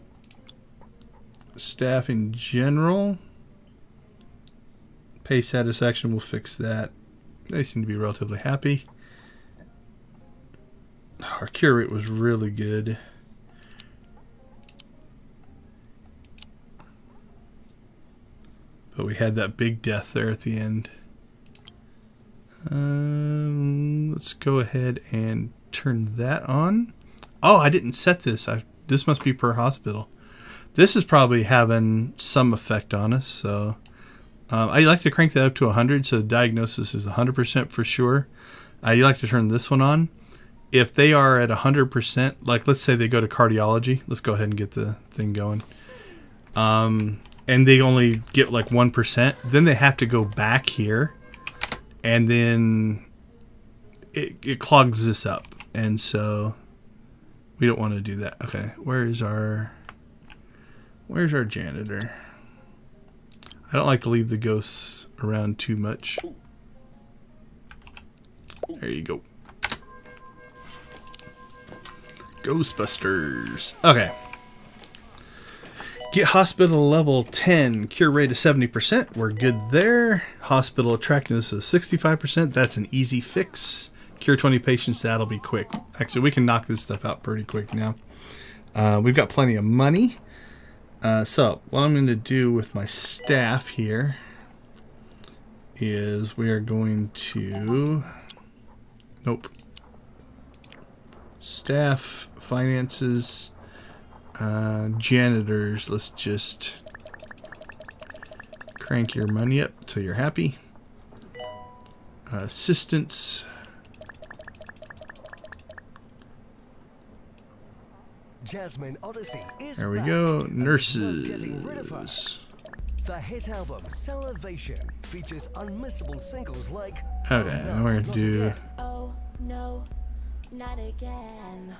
Staff in general. Pay satisfaction, we'll fix that. They seem to be relatively happy. Our cure rate was really good. But we had that big death there at the end. Let's go ahead and turn that on. Oh, I didn't set this. This must be per hospital. This is probably having some effect on us. So I like to crank that up to 100, so the diagnosis is 100% for sure. I like to turn this one on. If they are at 100%, like let's say they go to cardiology. Let's go ahead and get the thing going. And they only get like 1%. Then they have to go back here. And then it clogs this up. And so we don't want to do that. Okay, where's our janitor? I don't like to leave the ghosts around too much. There you go. Ghostbusters. Okay. Get hospital level 10. Cure rate of 70%. We're good there. Hospital attractiveness of 65%. That's an easy fix. Cure 20 patients. That'll be quick. Actually, we can knock this stuff out pretty quick now. We've got plenty of money. So what I'm going to do with my staff here is we are going to... Nope. Staff, finances, janitors. Let's just crank your money up till you're happy. Assistants. Jasmine Odyssey is There we back, go. and Nurses. getting rid of her. The hit album Salivation features unmissable singles like Okay, No, now we're Not gonna do. Again, Oh, no, not again.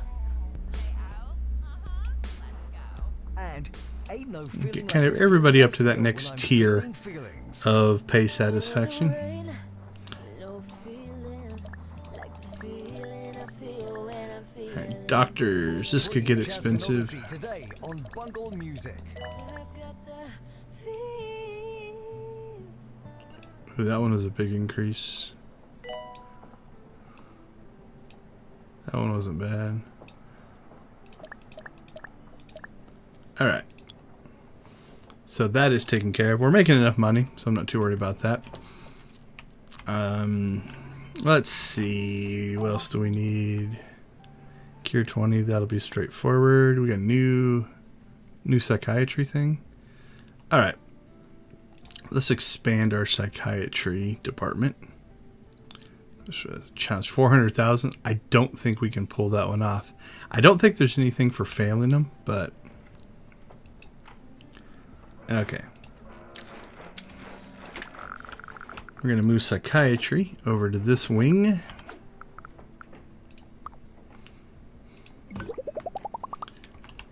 and Ain't No Feeling Get Like kind of the everybody up to Feeling that next When I'm tier Feeling Feelings. of pay satisfaction. No feeling like the feeling I feel when I'm feeling. Alright, doctors. This could get Jasmine expensive. Odyssey today on Bungle Music. I've got the feeling. Ooh, that one was a big increase. That one wasn't bad. Alright. So that is taken care of. We're making enough money, so I'm not too worried about that. Let's see. What else do we need? Cure 20, that'll be straightforward. We got new psychiatry thing. Alright. Let's expand our psychiatry department. Challenge 400,000. I don't think we can pull that one off. I don't think there's anything for failing them, but okay. We're going to move psychiatry over to this wing.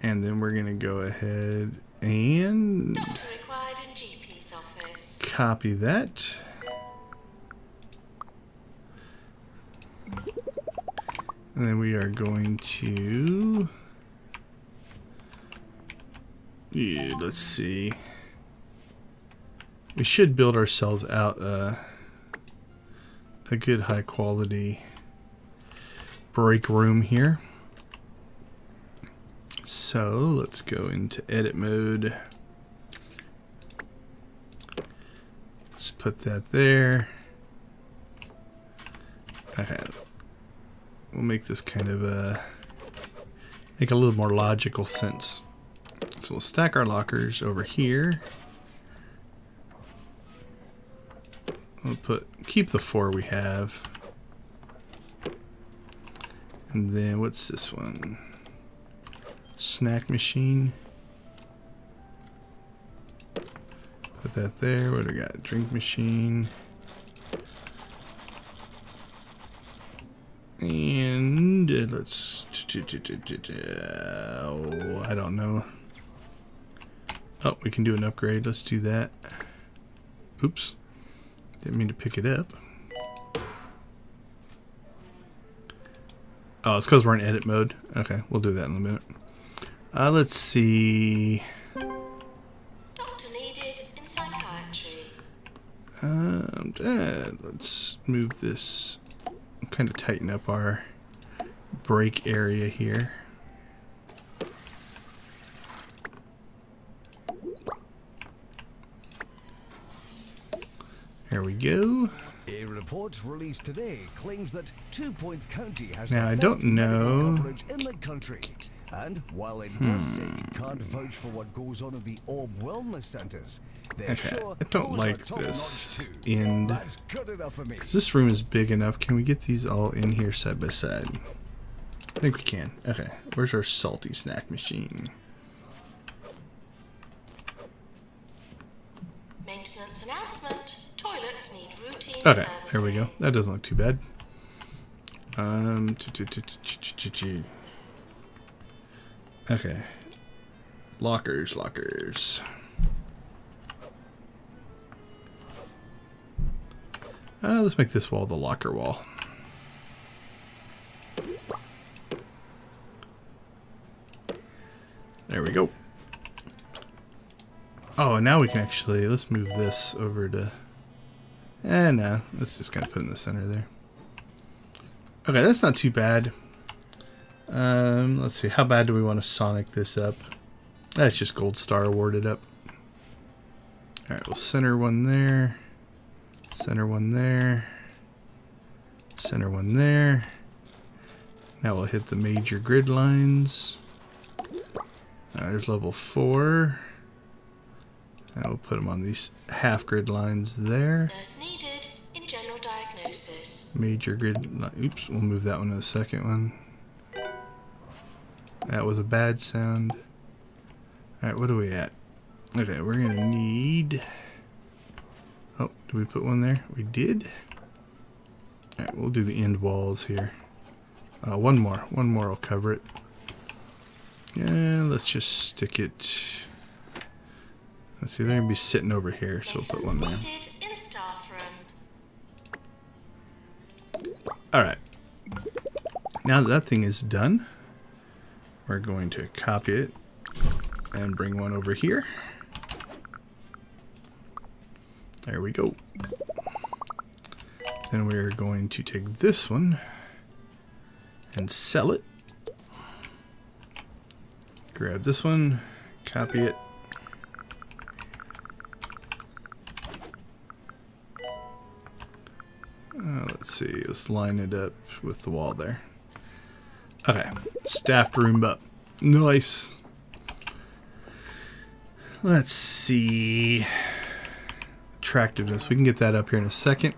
And then we're going to go ahead and Doctor required in GP's office. copy that. And then we are going to... Yeah, let's see. We should build ourselves out a good high quality break room here. So let's go into edit mode. Let's put that there. Okay. We'll make this kind of make a little more logical sense. So we'll stack our lockers over here. We'll keep the 4 we have. And then what's this one? Snack machine. Put that there. What do we got? Drink machine. And let's... I don't know. Oh, we can do an upgrade. Let's do that. Oops. Didn't mean to pick it up. Oh, it's because we're in edit mode. Okay, we'll do that in a minute. Let's see. Doctor needed in psychiatry. Let's move this. Kind of tighten up our break area here. There we go. A report released today claims that 2 Point County has Now, the I best don't know. medical coverage in the country. And while it does say you can't vouch for what goes on in the Orb Wellness Centers, they're Okay, sure I don't those like are top-notch this too. end. That's good enough for me. Because this room is big enough. Can we get these all in here side by side? I think we can. Okay, where's our salty snack machine? Maintenance announcement. Toilets need routine Okay, servicing. there we go. That doesn't look too bad. Okay. Lockers. Let's make this wall the locker wall. There we go. Oh, and now we can actually, let's move this over to, no, let's just kind of put it in the center there. Okay, that's not too bad. Let's see, how bad do we want to Sonic this up? That's just gold star awarded up. Alright, we'll center one there. Center one there. Center one there. Now we'll hit the major grid lines. There's level 4. And we'll put them on these half grid lines there. Nurse needed in general diagnosis. Major grid. Oops, we'll move that one to the second one. That was a bad sound. Alright, what are we at? Okay, we're going to need... Oh, did we put one there? We did. Alright, we'll do the end walls here. One more. One more will cover it. Yeah, let's just stick it... Let's see, they're going to be sitting over here, so we'll put one there. Needed in staff room. Alright. Now that thing is done, we're going to copy it and bring one over here. There we go. Then we're going to take this one and sell it. Grab this one, copy it. Let's see, let's line it up with the wall there. Okay, staffed room up. Nice. Let's see. Attractiveness, we can get that up here in a second.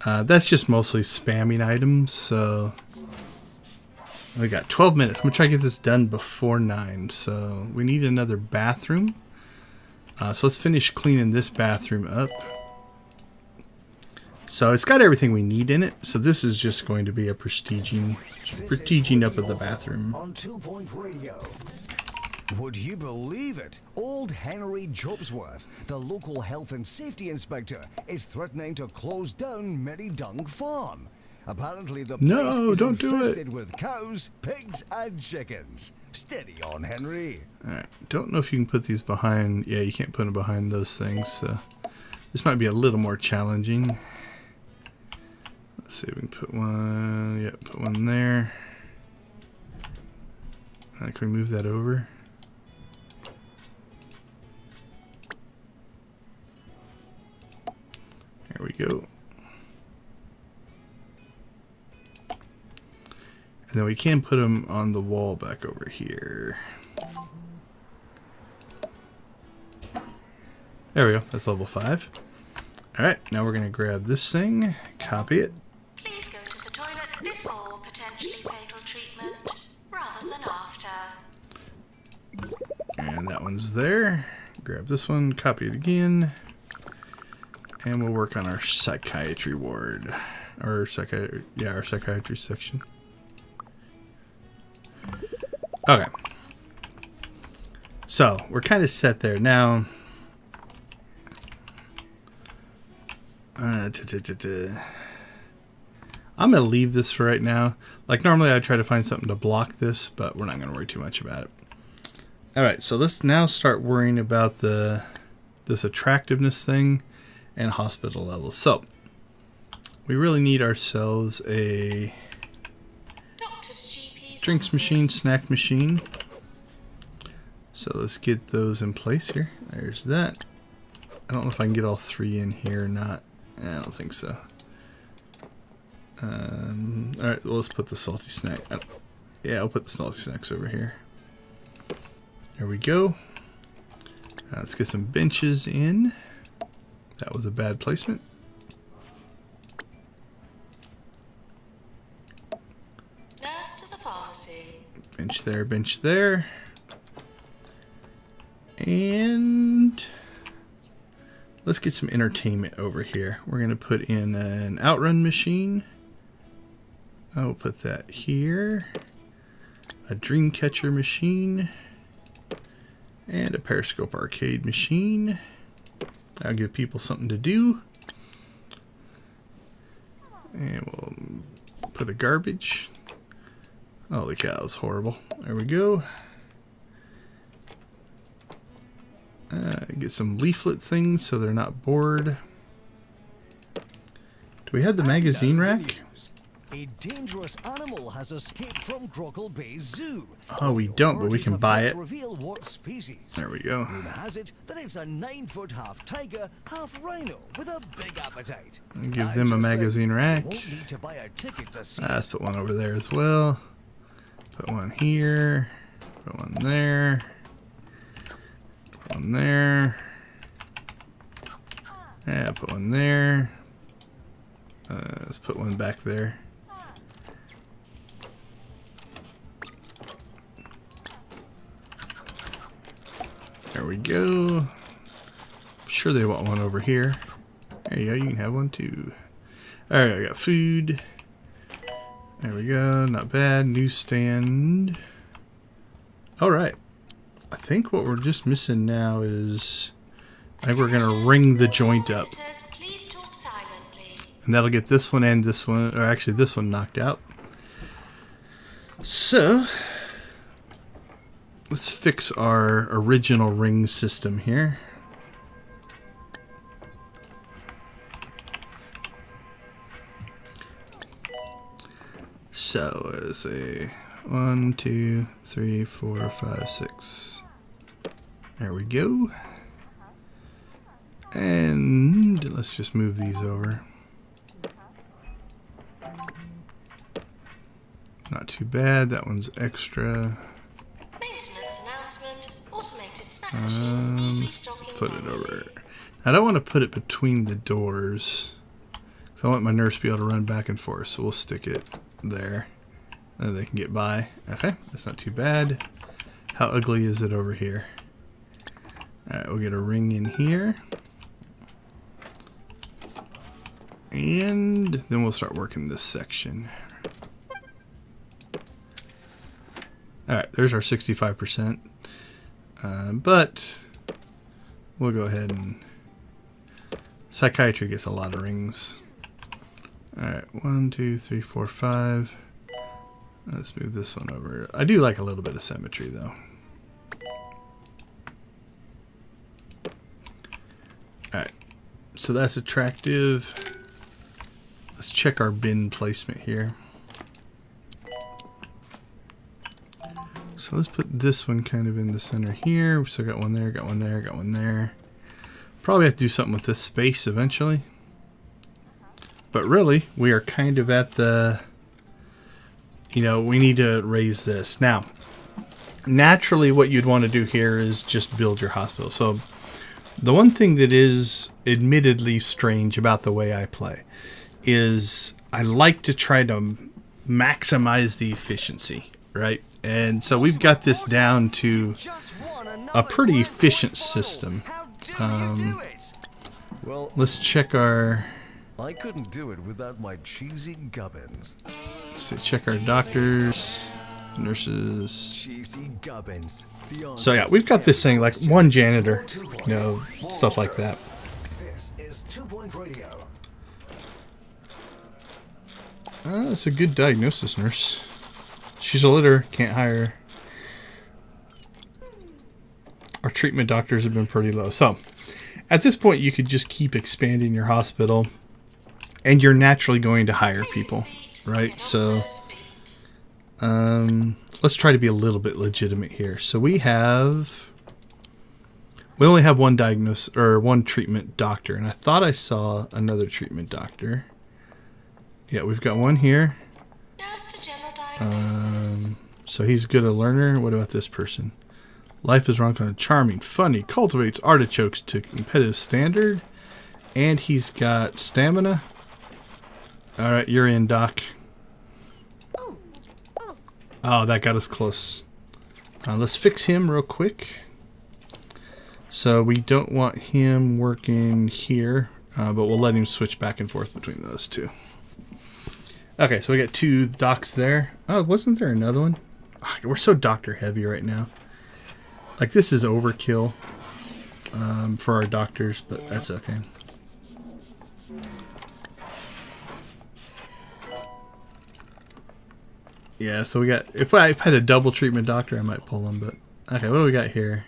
That's just mostly spamming items, so we got 12 minutes. I'm gonna try to get this done before 9. So we need another bathroom. So let's finish cleaning this bathroom up. So it's got everything we need in it. So this is just going to be a prestiging up of the bathroom. On 2 Point Radio. Would you believe it? Old Henry Jobsworth, the local health and safety inspector, is threatening to close down Merrydunk Farm. Apparently the place is don't do it. infested with cows, pigs, and chickens. Steady on, Henry. Alright, don't know if you can put these behind. Yeah, you can't put them behind those things. So this might be a little more challenging. Let's see if we can put one. Yeah, put one there. Can we move that over? There we go. And then we can put them on the wall back over here. There we go. That's level 5. Alright, now we're going to grab this thing, copy it. Please go to the toilet before potentially fatal treatment, rather than after. And that one's there. grab this one, copy it again, and we'll work on our psychiatry ward. Or our psychiatry section. Okay. So, we're kind of set there. Now, I'm going to leave this for right now. Like, normally I'd try to find something to block this, but we're not going to worry too much about it. Alright, so let's now start worrying about this attractiveness thing and hospital levels. So, we really need ourselves a drinks machine, snack machine. So let's get those in place here. There's that. I don't know if I can get all three in here or not. I don't think so. Alright, well, let's put the salty snack. Yeah, I'll put the salty snacks over here. There we go. Let's get some benches in. That was a bad placement. Nurse to the pharmacy. Bench there, bench there. And let's get some entertainment over here. We're going to put in an outrun machine. I'll put that here. A dream catcher machine. And a periscope arcade machine. That'll give people something to do. And we'll put a garbage. Holy cow, that was horrible. There we go. Get some leaflet things so they're not bored. Do we have the magazine rack? A dangerous animal has escaped from Grockle Bay Zoo. Oh, we don't, but we can buy it. Reveal what species. There we go. Rumor has it that it's a 9-foot half tiger, half rhino with a big appetite. Give them a magazine rack. Won't need to buy a ticket to see Let's put one over there as well. Put one here. Put one there. Put one there. Yeah, put one there. Let's put one back there. There we go. I'm sure they want one over here. There you go, you can have one too. Alright, I got food. There we go, not bad. Newsstand. Alright. I think what we're just missing now is I think we're gonna ring the joint up. Please talk silently. And that'll get this one and this one, or actually this one knocked out. So let's fix our original ring system here. So let's see. 1, 2, 3, 4, 5, 6. There we go. And let's just move these over. Not too bad. That one's extra. Maintenance announcement. Automated snack machines need restocking. Put it over. I don't want to put it between the doors, so I want my nurse to be able to run back and forth. So we'll stick it there, and they can get by. Okay, that's not too bad. How ugly is it over here? All right, we'll get a ring in here, and then we'll start working this section. Alright, there's our 65%. But we'll go ahead and... Psychiatry gets a lot of rings. Alright, 1, 2, 3, 4, 5. Let's move this one over. I do like a little bit of symmetry, though. Alright, so that's attractive. Let's check our bin placement here. So let's put this one kind of in the center here. We still got one there, got one there, got one there. Probably have to do something with this space eventually. But really, we are kind of at the, you know, we need to raise this. Now, naturally what you'd want to do here is just build your hospital. So the one thing that is admittedly strange about the way I play is I like to try to maximize the efficiency, right? And so we've got this down to a pretty efficient system. Well, Let's check our. I couldn't do it without my cheesy gubbins. Let's see, check our doctors, nurses. Cheesy gubbins. So yeah, we've got this thing like one janitor, you know, stuff like that. This is 2 Point Radio. It's a good diagnosis nurse. She's a litter, can't hire her. Our treatment doctors have been pretty low. So at this point, you could just keep expanding your hospital, and you're naturally going to hire people, right? So let's try to be a little bit legitimate here. So we only have one one treatment doctor, and I thought I saw another treatment doctor. Yeah, we've got one here. Nurse to general diagnosis. So he's good a learner. What about this person? Life is wrong, kind of charming, funny, cultivates artichokes to competitive standard, and he's got stamina. All right, you're in, Doc. Oh, that got us close. Let's fix him real quick. So we don't want him working here, but we'll let him switch back and forth between those two. Okay, so we got 2 docs there. Oh, wasn't there another one? Oh, we're so doctor heavy right now. Like, this is overkill for our doctors, but that's okay. Yeah, so we got... If I had a double treatment doctor, I might pull him, but... Okay, what do we got here?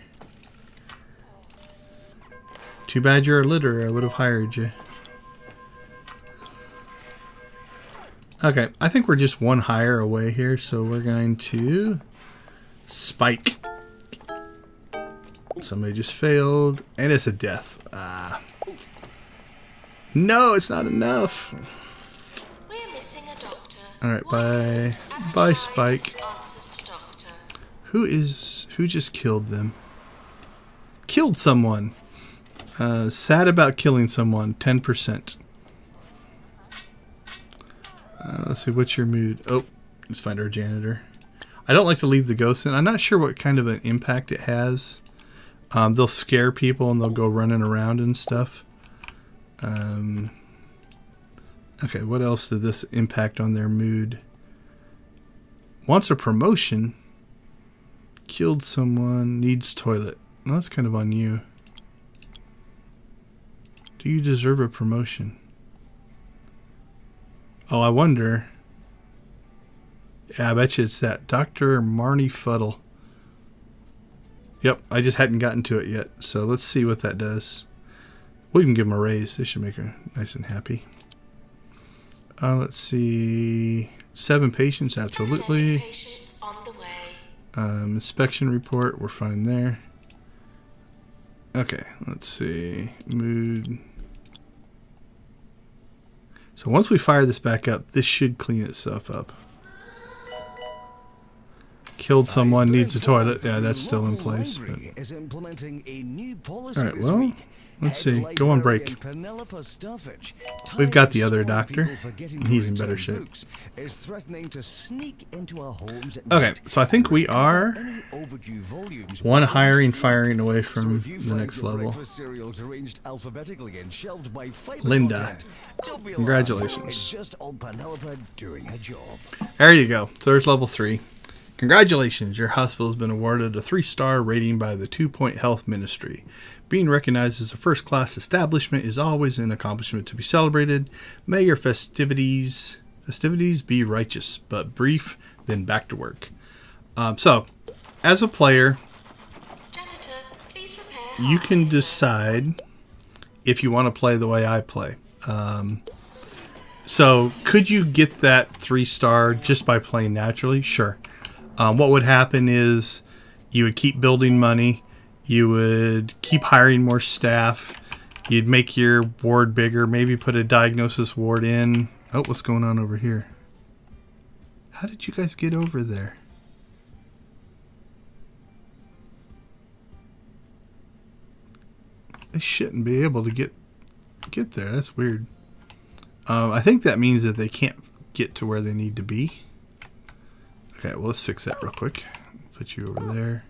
Too bad you're a litter. I would have hired you. Okay, I think we're just one hire away here, so we're going to... Spike. Somebody just failed, and it's a death. No, it's not enough. We're missing a doctor. All right, bye, Spike. Answers to doctor. Who just killed them? Killed someone. Sad about killing someone. 10%. Let's see, what's your mood? Oh, let's find our janitor. I don't like to leave the ghosts in. I'm not sure what kind of an impact it has. They'll scare people and they'll go running around and stuff. Okay, what else did this impact on their mood? Wants a promotion. Killed someone. Needs toilet. Well, that's kind of on you. Do you deserve a promotion? Oh, I wonder. Yeah, I bet you it's that Dr. Marnie Fuddle. Yep, I just hadn't gotten to it yet. So let's see what that does. We can give them a raise. They should make her nice and happy. Let's see. 7 patients, absolutely. Patients on the way. Inspection report, we're fine there. Okay, let's see. Mood. So once we fire this back up, this should clean itself up. Killed someone, needs a toilet. Yeah, that's still in place. But... Alright, well, let's see. Go on break. We've got the other doctor. He's in better shape. Okay, so I think we are one firing away from the next level. Linda. Congratulations. There you go. So there's level 3. Congratulations, your hospital has been awarded a 3-star rating by the 2 Point Health Ministry. Being recognized as a first-class establishment is always an accomplishment to be celebrated. May your festivities be righteous, but brief, then back to work. So, as a player, Janitor, please prepare you can decide if you want to play the way I play. So, could you get that 3-star just by playing naturally? Sure. What would happen is you would keep building money. You would keep hiring more staff. You'd make your ward bigger. Maybe put a diagnosis ward in. Oh, what's going on over here? How did you guys get over there? They shouldn't be able to get there. That's weird. I think that means that they can't get to where they need to be. Okay, well, let's fix that real quick. Put you over there.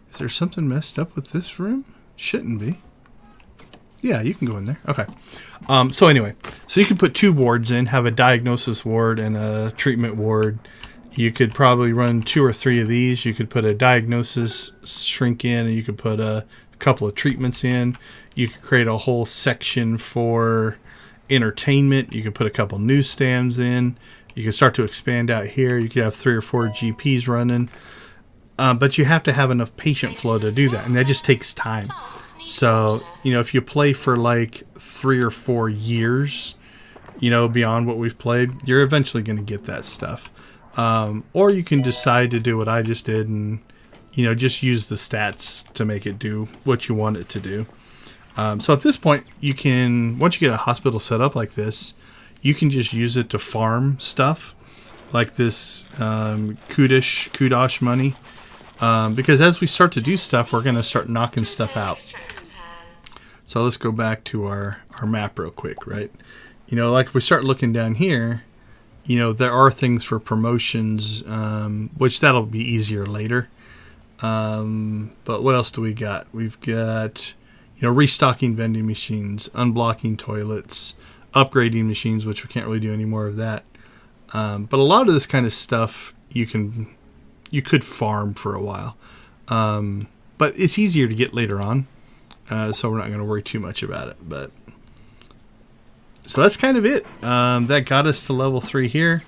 Is there something messed up with this room? Shouldn't be. Yeah, you can go in there. Okay. So anyway, so you can put 2 wards in, have a diagnosis ward and a treatment ward. You could probably run 2 or 3 of these. You could put a diagnosis shrink in, and you could put a couple of treatments in. You could create a whole section for entertainment. You could put a couple newsstands in. You could start to expand out here. You could have 3 or 4 GPs running. But you have to have enough patient flow to do that, and that just takes time. So, you know, if you play for like 3 or 4 years, you know, beyond what we've played, you're eventually going to get that stuff. Or you can decide to do what I just did and, you know, just use the stats to make it do what you want it to do. So at this point, you can, once you get a hospital set up like this, you can just use it to farm stuff like this kudosh money. Because as we start to do stuff, we're going to start knocking stuff out. So let's go back to our map real quick, right? You know, like if we start looking down here, you know, there are things for promotions, which that'll be easier later. But what else do we got? We've got, you know, restocking vending machines, unblocking toilets, upgrading machines, which we can't really do any more of that. But a lot of this kind of stuff you could farm for a while. But it's easier to get later on. So we're not going to worry too much about it. But so that's kind of it. That got us to level 3 here.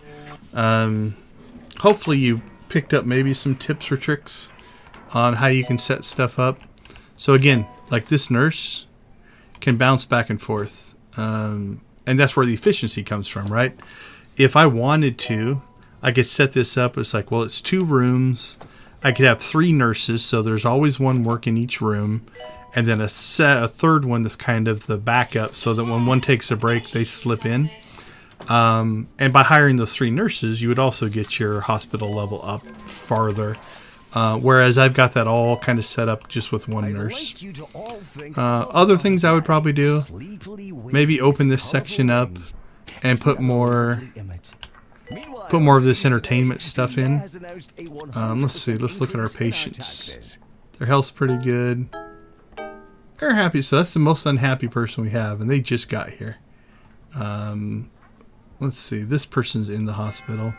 Hopefully you picked up maybe some tips or tricks on how you can set stuff up. So again, like this nurse can bounce back and forth. And that's where the efficiency comes from, right? If I wanted to, I could set this up. It's like, well, it's 2 rooms. I could have 3 nurses, so there's always one work in each room. And then a third one that's kind of the backup, so that when one takes a break, they slip in. And by hiring those 3 nurses, you would also get your hospital level up farther. Whereas I've got that all kind of set up just with 1 nurse. Other things I would probably do, maybe open this section up and put more of this entertainment stuff in. Let's see. Let's look at our patients. Their health's pretty good. They're happy. So that's the most unhappy person we have, and they just got here. Let's see. This person's in the hospital.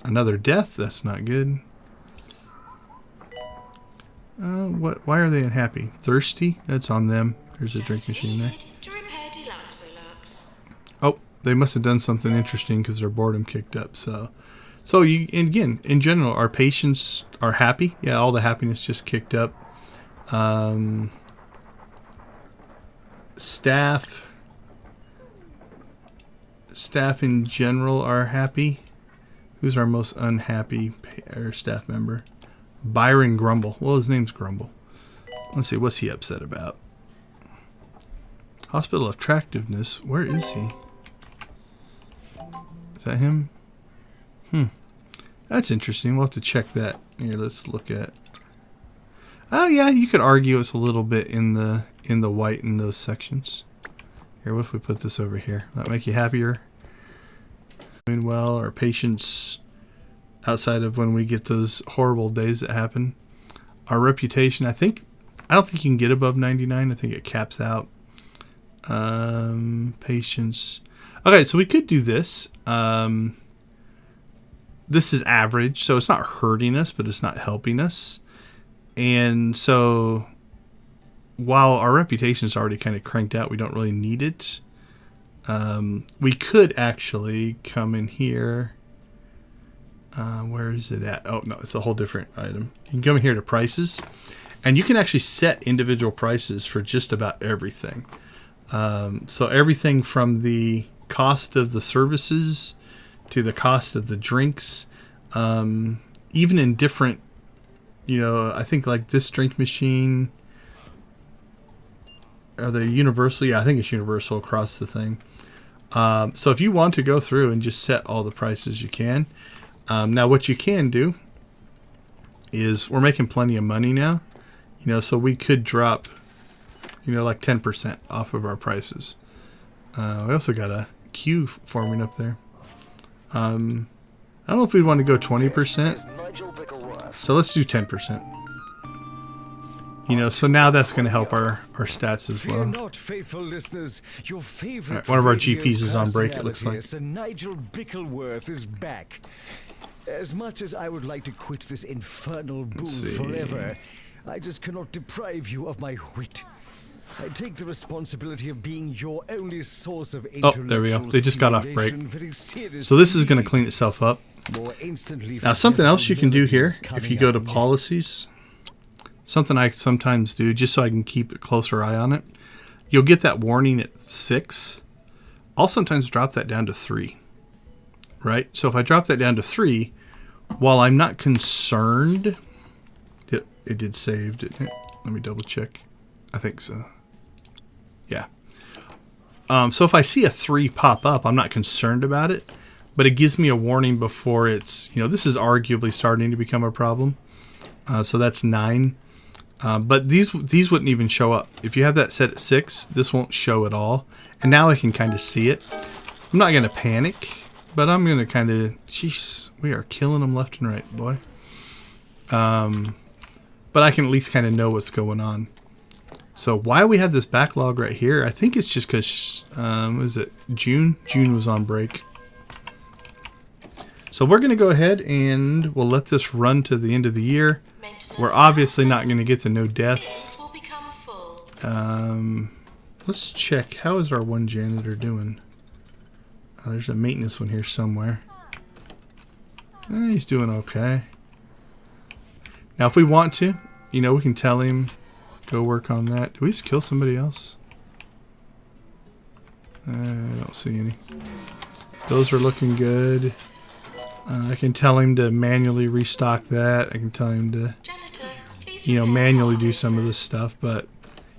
Another death. That's not good. Why are they unhappy? Thirsty? That's on them. There's a drink machine there. Oh, they must have done something interesting because their boredom kicked up. So you, and again, in general, our patients are happy. Yeah, all the happiness just kicked up. Staff in general are happy. Who's our most unhappy staff member? Byron Grumble. Well, his name's Grumble. Let's see, what's he upset about? Hospital Attractiveness. Where is he? Is that him? That's interesting. We'll have to check that. Here, let's look at. Oh yeah, you could argue it's a little bit in the white in those sections. Here, what if we put this over here? That make you happier? Doing well. Our patients, outside of when we get those horrible days that happen. Our reputation, I don't think you can get above 99. I think it caps out. Patients. Okay, so we could do this. This is average, so it's not hurting us, but it's not helping us. And so while our reputation is already kind of cranked out, we don't really need it. We could actually come in here. Where is it at? Oh, no, it's a whole different item. You can come in here to prices, and you can actually set individual prices for just about everything. So everything from the cost of the services to the cost of the drinks, even in different, I think like this drink machine, are they universal? Yeah, I think it's universal across the thing. So if you want to go through and just set all the prices, you can. Now what you can do is we're making plenty of money now, so we could drop, like 10% off of our prices. We also got a queue forming up there. I don't know if we'd want to go 20%. So let's do 10%. You know, so now that's going to help our stats as well. Not, faithful listeners. Your favorite Right, one of our radio GPs is on break, it looks like. Sir Nigel Bickleworth is back. As much as I would like to quit this infernal booze see. forever, I just cannot deprive you of my wit. I take the responsibility of being your only source of Oh, there we go. They just got off break. So this is going to clean itself up. Now, something else you can do here, if you go to policies, something I sometimes do just so I can keep a closer eye on it, you'll get that warning at 6. I'll sometimes drop that down to 3. Right? So if I drop that down to 3, while I'm not concerned, it did save, didn't it? Let me double check. I think so. Yeah. So if I see a 3 pop up, I'm not concerned about it, but it gives me a warning before it's, you know, this is arguably starting to become a problem. So that's 9. But these wouldn't even show up. If you have that set at 6, this won't show at all. And now I can kind of see it. I'm not going to panic, but I'm going to kind of, jeez, we are killing them left and right, boy. But I can at least kind of know what's going on. So why we have this backlog right here, I think it's just because, is it June? June was on break. So we're going to go ahead and we'll let this run to the end of the year. We're obviously not going to get the no deaths. Will become full. Let's check. How is our one janitor doing? There's a maintenance one here somewhere. He's doing okay. Now if we want to, you know, we can tell him, go work on that. Did we just kill somebody else? I don't see any. Those are looking good. I can tell him to manually restock that. I can tell him to, Janitor, please you know, prepare manually for do this. some of this stuff. But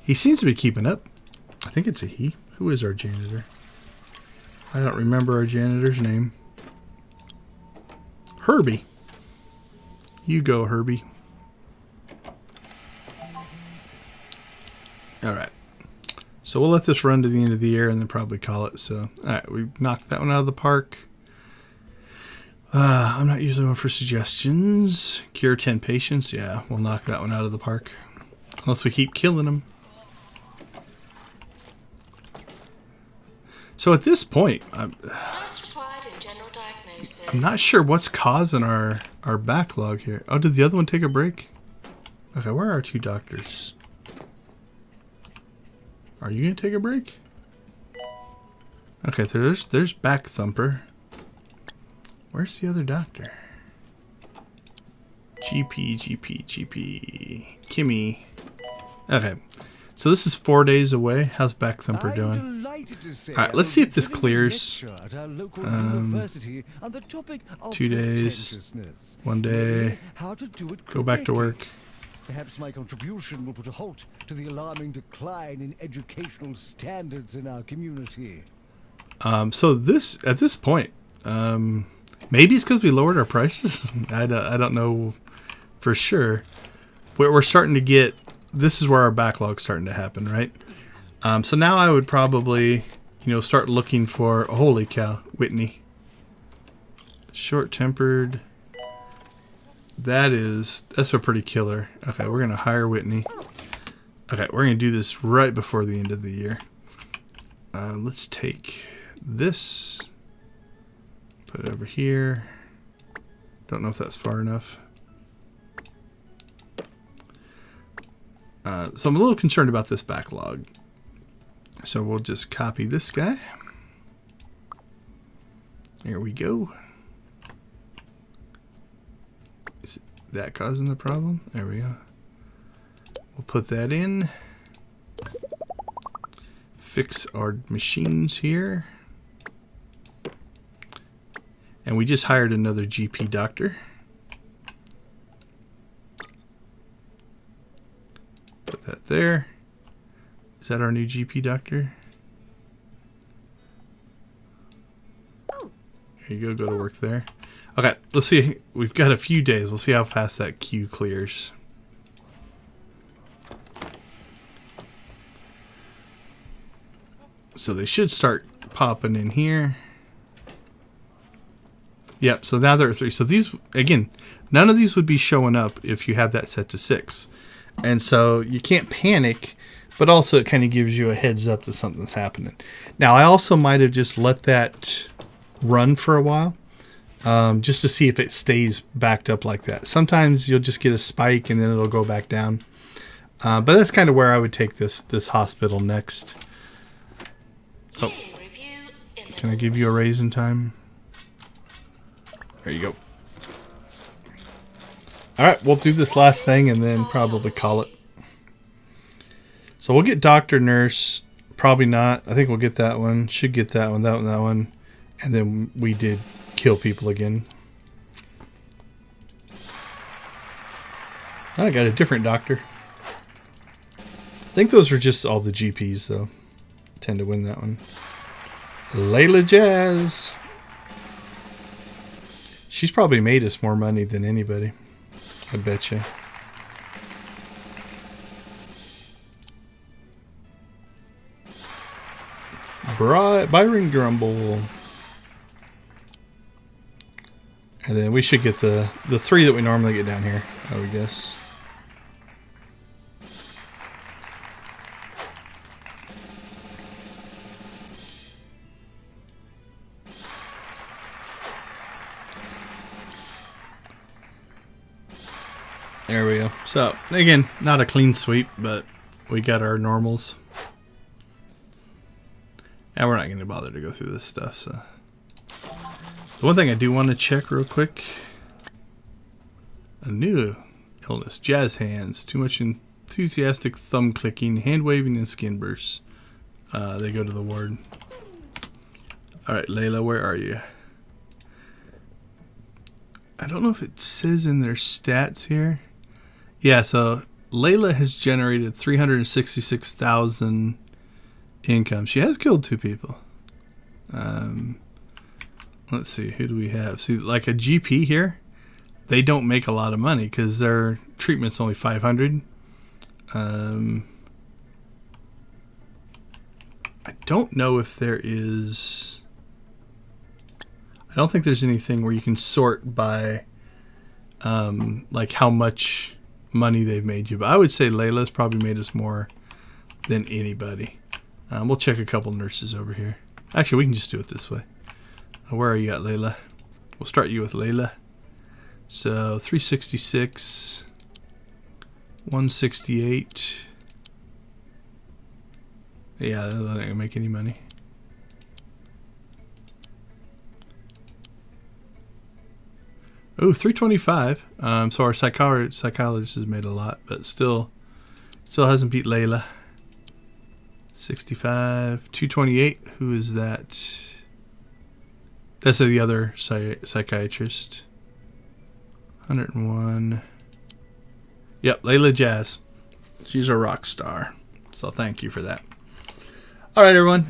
he seems to be keeping up. I think it's a he. Who is our janitor? I don't remember our janitor's name. Herbie. You go, Herbie. Alright. So we'll let this run to the end of the year and then probably call it. So, alright, we knocked that one out of the park. I'm not using one for suggestions. Cure 10 patients. Yeah, we'll knock that one out of the park. Unless we keep killing them. So at this point, Nurse required in general diagnosis. I'm not sure what's causing our backlog here. Oh, did the other one take a break? Okay, where are our 2 doctors? Are you going to take a break? Okay, there's Back Thumper. Where's the other doctor? GP. Kimmy. Okay. So this is 4 days away. How's Back Thumper doing? Alright, let's see if this clears. 2 days. 1 day. Go back to work. Perhaps my contribution will put a halt to the alarming decline in educational standards in our community. So this, at this point, maybe it's because we lowered our prices. I don't know for sure. We're starting to get, this is where our backlog's starting to happen, right? So now I would probably, you know, start looking for, holy cow, Whitney. Short-tempered. That's a pretty killer. Okay, we're going to hire Whitney. Okay, we're going to do this right before the end of the year. Let's take this. Put it over here. Don't know if that's far enough. So I'm a little concerned about this backlog. So we'll just copy this guy. There we go. Is that causing the problem? There we go. We'll put that in. Fix our machines here. And we just hired another GP doctor. Put that there. Is that our new GP doctor? There you go. Go to work there. Okay, let's see. We've got a few days. Let's see how fast that queue clears. So they should start popping in here. Yep, so now there are 3. So these, again, none of these would be showing up if you have that set to 6. And so you can't panic, but also it kind of gives you a heads up to something's happening. Now, I also might have just let that run for a while, just to see if it stays backed up like that. Sometimes you'll just get a spike and then it'll go back down. But that's kind of where I would take this hospital next. Oh, can I give you a raise in time? There you go. All right, we'll do this last thing and then probably call it. So we'll get doctor, nurse. Probably not. I think we'll get that one. Should get that one, that one, that one. And then we did kill people again. I got a different doctor. I think those are just all the GPs, though. Tend to win that one. Layla Jazz. She's probably made us more money than anybody. I bet you. Byron Grumble. And then we should get the 3 that we normally get down here, I would guess. There we go. So, again, not a clean sweep, but we got our normals. And we're not going to bother to go through this stuff, so. The one thing I do want to check real quick. A new illness. Jazz hands. Too much enthusiastic thumb clicking, hand waving, and skin bursts. They go to the ward. Alright, Layla, where are you? I don't know if it says in their stats here. Yeah, so Layla has generated 366,000 income. She has killed 2 people. Let's see, who do we have? See, like a GP here, they don't make a lot of money because their treatment's only 500. I don't know if there is. I don't think there's anything where you can sort by like how much money they've made you. But I would say Layla's probably made us more than anybody. We'll check a couple nurses over here. Actually, we can just do it this way. Where are you at, Layla? We'll start you with Layla. So 366, 168. Yeah, that ain't gonna make any money. Oh, 325. So our psychologist has made a lot, but still hasn't beat Layla. 65, 228. Who is that? That's the other psychiatrist. 101. Yep, Layla Jazz. She's a rock star. So thank you for that. All right, everyone.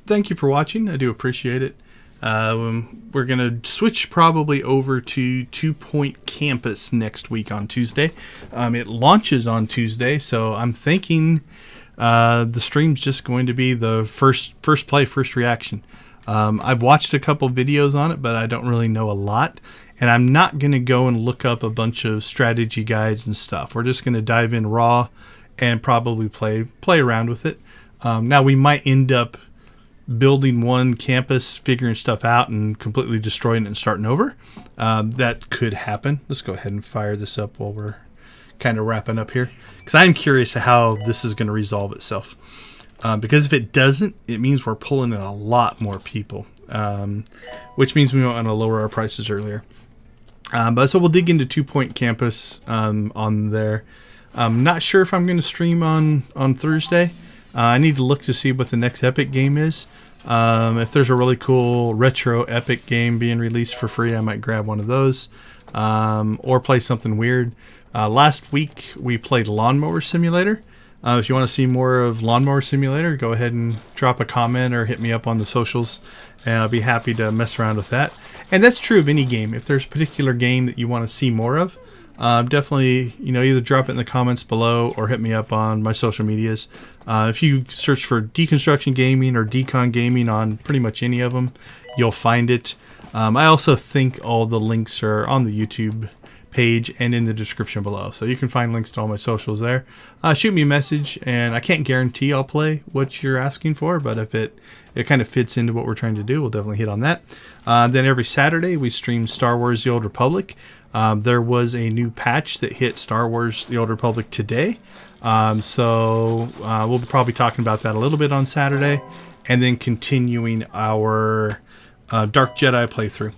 Thank you for watching. I do appreciate it. We're going to switch probably over to 2 Point Campus next week on Tuesday. It launches on Tuesday, so I'm thinking the stream's just going to be the first play, first reaction. I've watched a couple videos on it, but I don't really know a lot. And I'm not going to go and look up a bunch of strategy guides and stuff. We're just going to dive in raw and probably play around with it. Now, we might end up building one campus, figuring stuff out, and completely destroying it and starting over. That could happen. Let's go ahead and fire this up while we're kind of wrapping up here, because I'm curious how this is going to resolve itself. Because if it doesn't, it means we're pulling in a lot more people, which means we want to lower our prices earlier. But so we'll dig into 2 Point Campus on there. I'm not sure if I'm going to stream on Thursday. I need to look to see what the next Epic game is. If there's a really cool retro Epic game being released for free, I might grab one of those, or play something weird. Last week we played Lawnmower Simulator. If you want to see more of Lawnmower Simulator, go ahead and drop a comment or hit me up on the socials, and I'll be happy to mess around with that. And that's true of any game. If there's a particular game that you want to see more of, definitely, either drop it in the comments below or hit me up on my social medias. If you search for Deconstruction Gaming or Decon Gaming on pretty much any of them, you'll find it. I also think all the links are on the YouTube page and in the description below, so you can find links to all my socials there. Shoot me a message, and I can't guarantee I'll play what you're asking for, but if it kind of fits into what we're trying to do, we'll definitely hit on that. Then every Saturday we stream Star Wars The Old Republic. There was a new patch that hit Star Wars The Old Republic today, so we'll probably be talking about that a little bit on Saturday, and then continuing our Dark Jedi playthrough.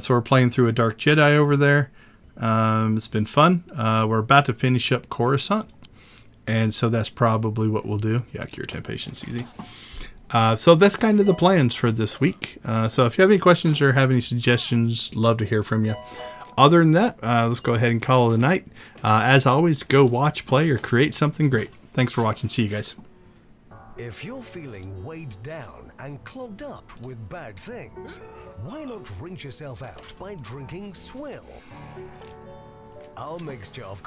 So we're playing through a Dark Jedi over there. It's been fun. We're about to finish up Coruscant, and so that's probably what we'll do. Yeah, cure 10 patients, easy. So that's kind of the plans for this week. So if you have any questions or have any suggestions, love to hear from you. Other than that, let's go ahead and call it a night. As always, go watch, play, or create something great. Thanks for watching. See you guys. If you're feeling weighed down and clogged up with bad things, why not rinse yourself out by drinking Swill? Our mixture of